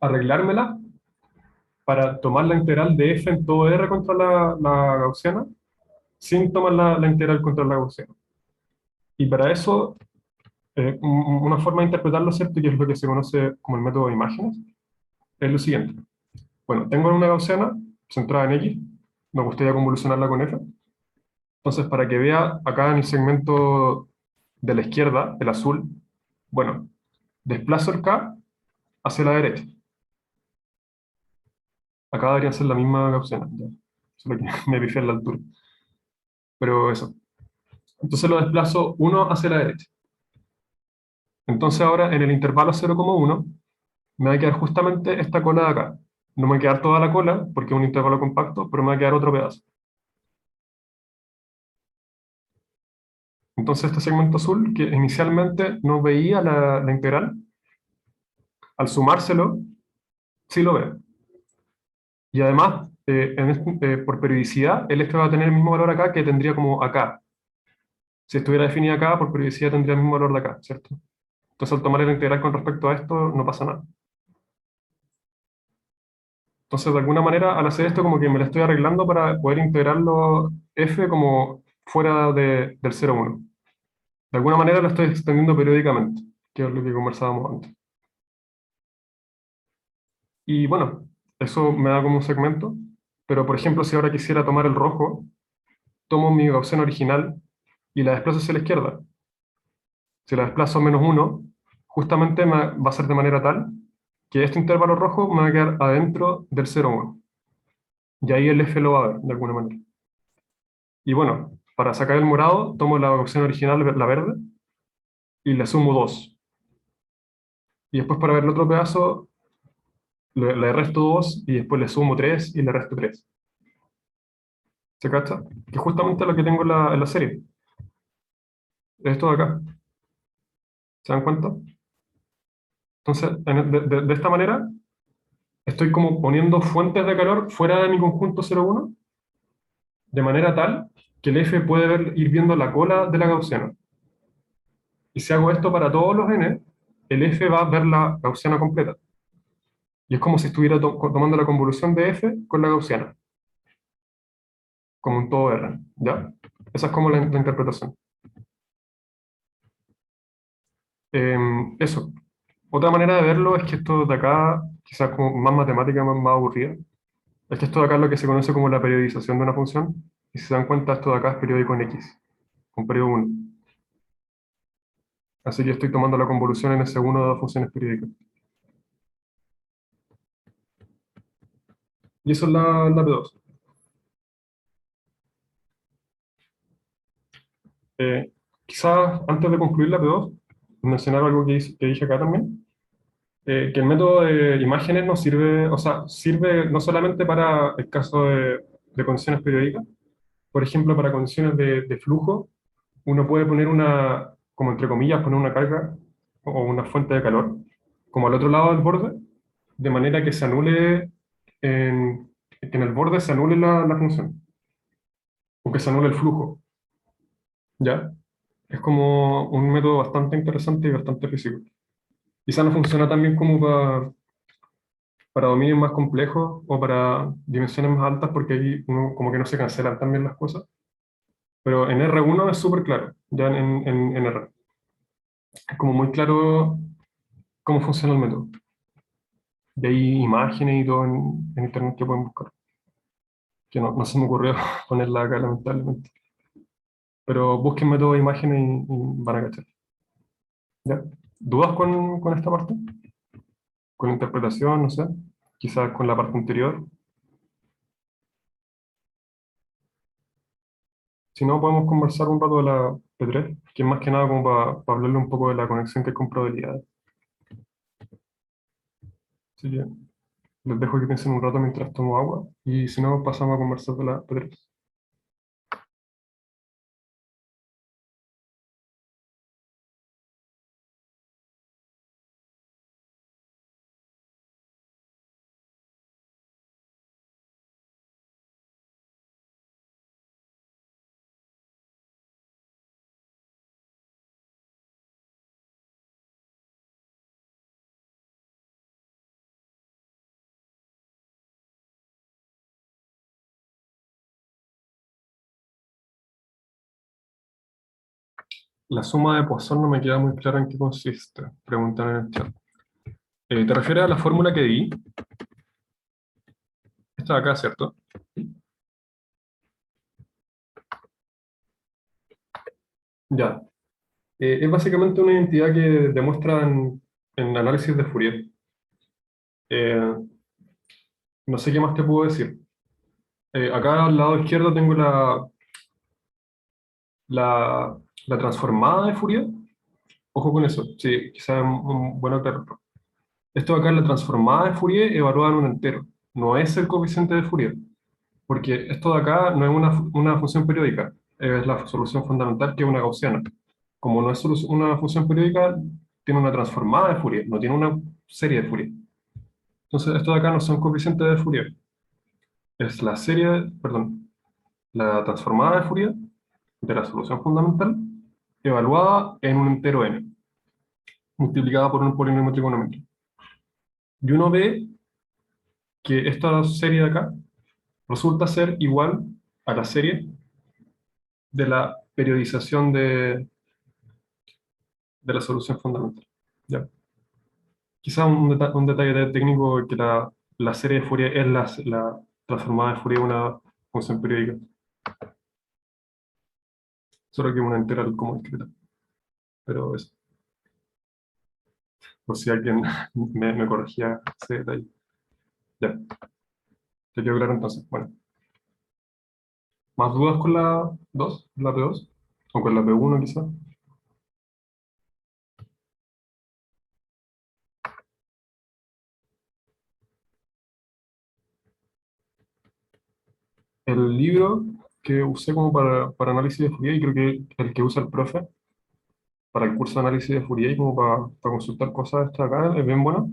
arreglármela para tomar la integral de f en todo r contra la gaussiana sin tomar la integral contra la gaussiana? Y para eso, una forma de interpretarlo, ¿cierto? Y es lo que se conoce como el método de imágenes, es lo siguiente. Bueno, tengo una gaussiana centrada en X, me gustaría convolucionarla con F. Entonces, para que vea acá en el segmento de la izquierda, el azul, bueno, desplazo el K hacia la derecha. Acá debería ser la misma gaussiana, ya. Solo que me pifié en la altura. Pero eso. Entonces lo desplazo 1 hacia la derecha. Entonces ahora en el intervalo 0,1 me va a quedar justamente esta cola de acá. No me va a quedar toda la cola, porque es un intervalo compacto, pero me va a quedar otro pedazo. Entonces este segmento azul, que inicialmente no veía la integral, al sumárselo, sí lo ve. Y además, por periodicidad, el F va a tener el mismo valor acá que tendría como acá. Si estuviera definida acá, por periodicidad tendría el mismo valor de acá, ¿cierto? Entonces al tomar la integral con respecto a esto, no pasa nada. Entonces, de alguna manera, al hacer esto, como que me la estoy arreglando para poder integrarlo f como fuera del 0,1. De alguna manera lo estoy extendiendo periódicamente, que es lo que conversábamos antes. Y bueno, eso me da como un segmento, pero por ejemplo, si ahora quisiera tomar el rojo, tomo mi gaussiana original y la desplazo hacia la izquierda. Si la desplazo a -1, justamente va a ser de manera tal que este intervalo rojo me va a quedar adentro del 0,1. Y ahí el f lo va a ver, de alguna manera. Y bueno, para sacar el morado, tomo la gaussiana original, la verde, y le sumo 2. Y después para ver el otro pedazo, le resto 2 y después le sumo 3 y le resto 3. ¿Se cacha? Que es justamente lo que tengo en la serie. Esto de acá. ¿Se dan cuenta? Entonces, de esta manera, estoy como poniendo fuentes de calor fuera de mi conjunto 0,1, de manera tal que el F puede ir viendo la cola de la gaussiana. Y si hago esto para todos los n, el F va a ver la gaussiana completa. Y es como si estuviera tomando la convolución de f con la gaussiana, como un todo R, ¿ya? Esa es como la interpretación. Eso. Otra manera de verlo es que esto de acá, quizás como más matemática, más aburrida, es que esto de acá es lo que se conoce como la periodización de una función, y si se dan cuenta, esto de acá es periódico en X, con periodo 1. Así que estoy tomando la convolución en S1 de dos funciones periódicas. Y eso es la P2. Quizás antes de concluir la P2, mencionar algo que dije acá también, que el método de imágenes nos sirve, o sea, sirve no solamente para el caso de condiciones periódicas, por ejemplo, para condiciones de flujo, uno puede poner como entre comillas, poner una carga o una fuente de calor, como al otro lado del borde, de manera que se anule, que en el borde se anule la función, o que se anule el flujo, ¿ya? Es como un método bastante interesante y bastante físico. Quizá no funciona tan bien como para dominios más complejos o para dimensiones más altas, porque ahí uno como que no se cancelan tan bien las cosas. Pero en R1 es súper claro, ya en R. Es como muy claro cómo funciona el método. Y hay imágenes y todo en internet que pueden buscar. Que no se me ocurrió ponerla acá, lamentablemente. Pero busquen método de imágenes y van a cachar. ¿Ya? ¿Dudas con esta parte? ¿Con la interpretación? No sé. Quizás con la parte anterior. Si no, podemos conversar un rato de la P3, que es más que nada como para hablarle un poco de la conexión que es con probabilidades. Así que les dejo que piensen un rato mientras tomo agua, y si no, pasamos a conversar de la P3. La suma de Poisson no me queda muy clara en qué consiste. Preguntan en el chat. ¿Te refieres a la fórmula que di? Esta de acá, ¿cierto? Ya. Es básicamente una identidad que demuestra en análisis de Fourier. Eh, no sé qué más te puedo decir. Acá al lado izquierdo tengo la, la transformada de Fourier. Ojo con eso, sí, quizás es bueno aclararlo. Esto acá es la transformada de Fourier evaluada en un entero. No es el coeficiente de Fourier, porque esto de acá no es una función periódica, es la solución fundamental que es una gaussiana. Como no es una función periódica, tiene una transformada de Fourier, no tiene una serie de Fourier. Entonces, esto de acá no son coeficientes de Fourier, es la serie, perdón, la transformada de Fourier de la solución fundamental evaluada en un entero n, multiplicada por un polinomio trigonométrico. Y uno ve que esta serie de acá resulta ser igual a la serie de la periodización de la solución fundamental. ¿Ya? Quizá un detalle técnico que la serie de Fourier es la transformada de Fourier una función periódica, solo que una integral como discreta. Pero eso, por si alguien me corregía ese detalle. Ya, te quedó claro entonces. Bueno, ¿más dudas con la 2, la P2? ¿O con la P1 quizá? El libro que usé como para análisis de Fourier, y creo que el que usa el profe para el curso de análisis de Fourier, como para consultar cosas de esta acá, es bien bueno.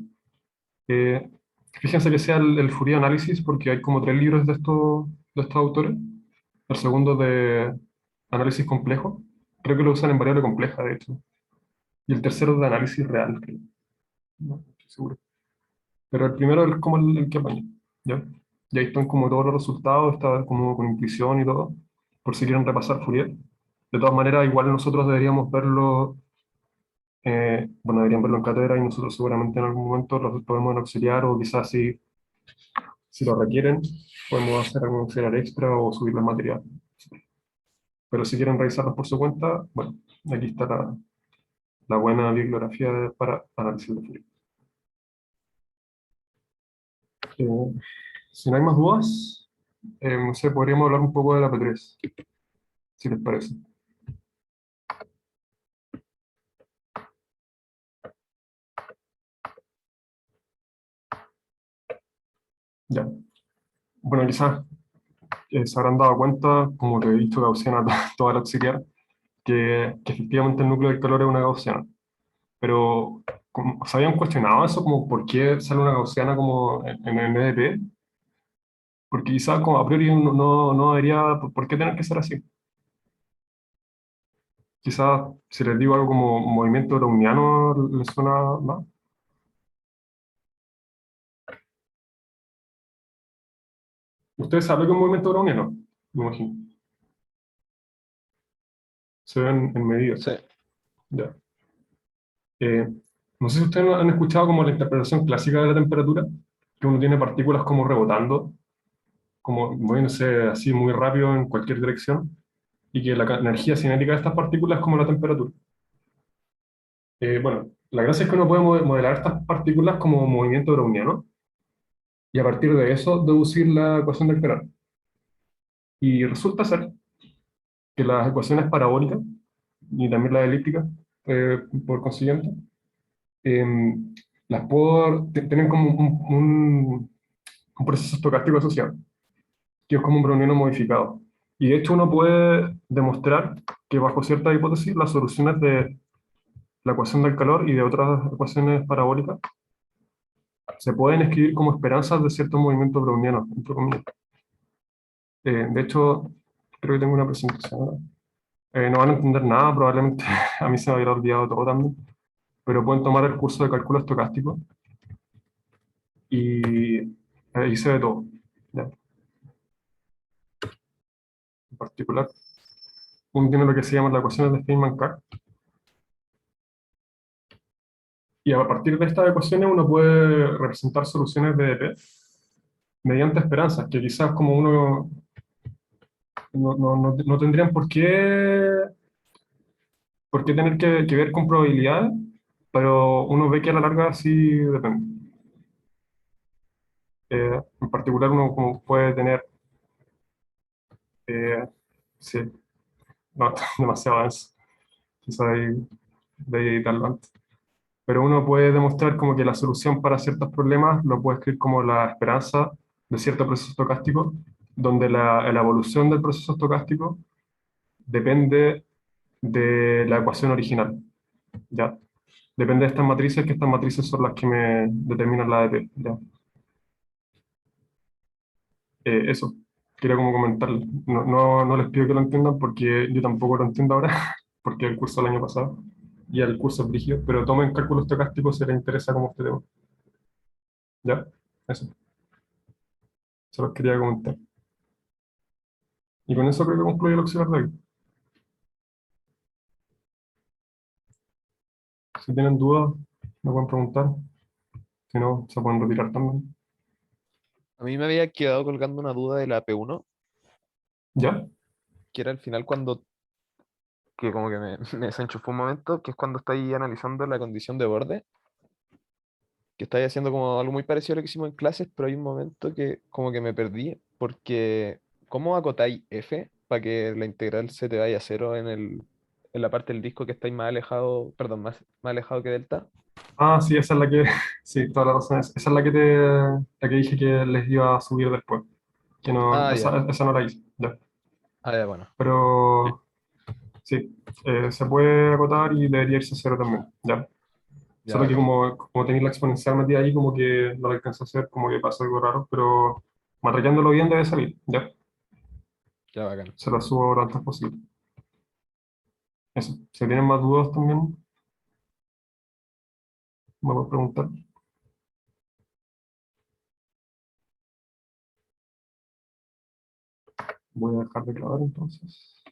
Eh, Fíjense que sea el Fourier Análisis, porque hay como tres libros de estos autores. El segundo de análisis complejo, creo que lo usan en variable compleja, de hecho. Y el tercero de análisis real, creo. No estoy seguro. Pero el primero es como el que apaña, ¿ya? Y ahí están como todos los resultados, está como con intuición y todo, por si quieren repasar Fourier. De todas maneras, igual nosotros deberíamos verlo, bueno, deberían verlo en cátedra y nosotros seguramente en algún momento lo podemos auxiliar o quizás si lo requieren, podemos hacer algún auxiliar extra o subir el material. Pero si quieren revisarlos por su cuenta, bueno, aquí está la buena bibliografía para análisis de Fourier. Eh, si no hay más dudas, no sé, podríamos hablar un poco de la P3, si les parece. Ya. Bueno, quizás se habrán dado cuenta, como que he visto gaussiana toda la auxiliar, que efectivamente el núcleo del calor es una gaussiana. Pero, ¿se habían cuestionado eso? Como, ¿por qué sale una gaussiana como en el NDP? Porque quizás como a priori no debería, ¿por qué tener que ser así? Quizás si les digo algo como movimiento browniano, ¿les suena más? Ustedes saben que es un movimiento browniano, me imagino. Se ven en medidas. Sí. Ya. Eh, no sé si ustedes han escuchado como la interpretación clásica de la temperatura, que uno tiene partículas como rebotando, como moviéndose así muy rápido en cualquier dirección, y que la energía cinética de estas partículas es como la temperatura. Bueno, la gracia es que uno puede modelar estas partículas como movimiento browniano, y a partir de eso deducir la ecuación del canal. Y resulta ser que las ecuaciones parabólicas, y también las elípticas, por consiguiente, em, las puedo tener como un proceso estocástico asociado, que es como un browniano modificado. Y de hecho uno puede demostrar que bajo cierta hipótesis las soluciones de la ecuación del calor y de otras ecuaciones parabólicas se pueden escribir como esperanzas de ciertos movimientos brownianos, entre comillas. De hecho, creo que tengo una presentación ahora. No van a entender nada, probablemente a mí se me había olvidado todo también, pero pueden tomar el curso de cálculo estocástico y ahí se ve todo, ¿ya? En particular. uno tiene lo que se llama las ecuaciones de Feynman-Carr, y a partir de estas ecuaciones uno puede representar soluciones de EDP mediante esperanzas, que quizás como uno no tendrían por qué tener que ver con probabilidades, pero uno ve que a la larga sí depende. En particular uno como puede tener, sí, no, demasiado denso, quizás de editarlo antes. Pero uno puede demostrar como que la solución para ciertos problemas lo puede escribir como la esperanza de cierto proceso estocástico, donde la evolución del proceso estocástico depende de la ecuación original, ¿ya? Depende de estas matrices, que estas matrices son las que me determinan la ADP, ¿ya? Eso, quería como comentarles. No les pido que lo entiendan porque yo tampoco lo entiendo ahora, porque el curso del año pasado y el curso es brígido, pero tomen cálculo estocástico si les interesa como este tema. ¿Ya? Eso, se los quería comentar. Y con eso creo que concluye el auxiliar de hoy. Si tienen dudas, me pueden preguntar. Si no, se pueden retirar también. A mí me había quedado colgando una duda de la P1, ¿Ya? que era al final cuando, que como que me desenchufó un momento, que es cuando estáis analizando la condición de borde, que estáis haciendo como algo muy parecido a lo que hicimos en clases, pero hay un momento que como que me perdí, porque ¿cómo acotáis F para que la integral se te vaya a cero en la parte del disco que estáis más alejado, perdón, más alejado que delta? Ah, sí, esa es la que. Sí, toda la razón. Esa es la que dije que les iba a subir después. Que no, Ah, ya. esa no la hice. Ya. Ah, ya, bueno. Pero sí, se puede acotar y debería irse a cero también. Ya. Ya, Solo que bacán. como tenéis la exponencial metida ahí, como que no la alcanzo a hacer, como que pasa algo raro, pero matricándolo bien debe salir. Ya. Ya, bacán. Se la subo lo antes posible. Eso. Si tienen más dudas también, me pueden preguntar. Voy a dejar de grabar entonces.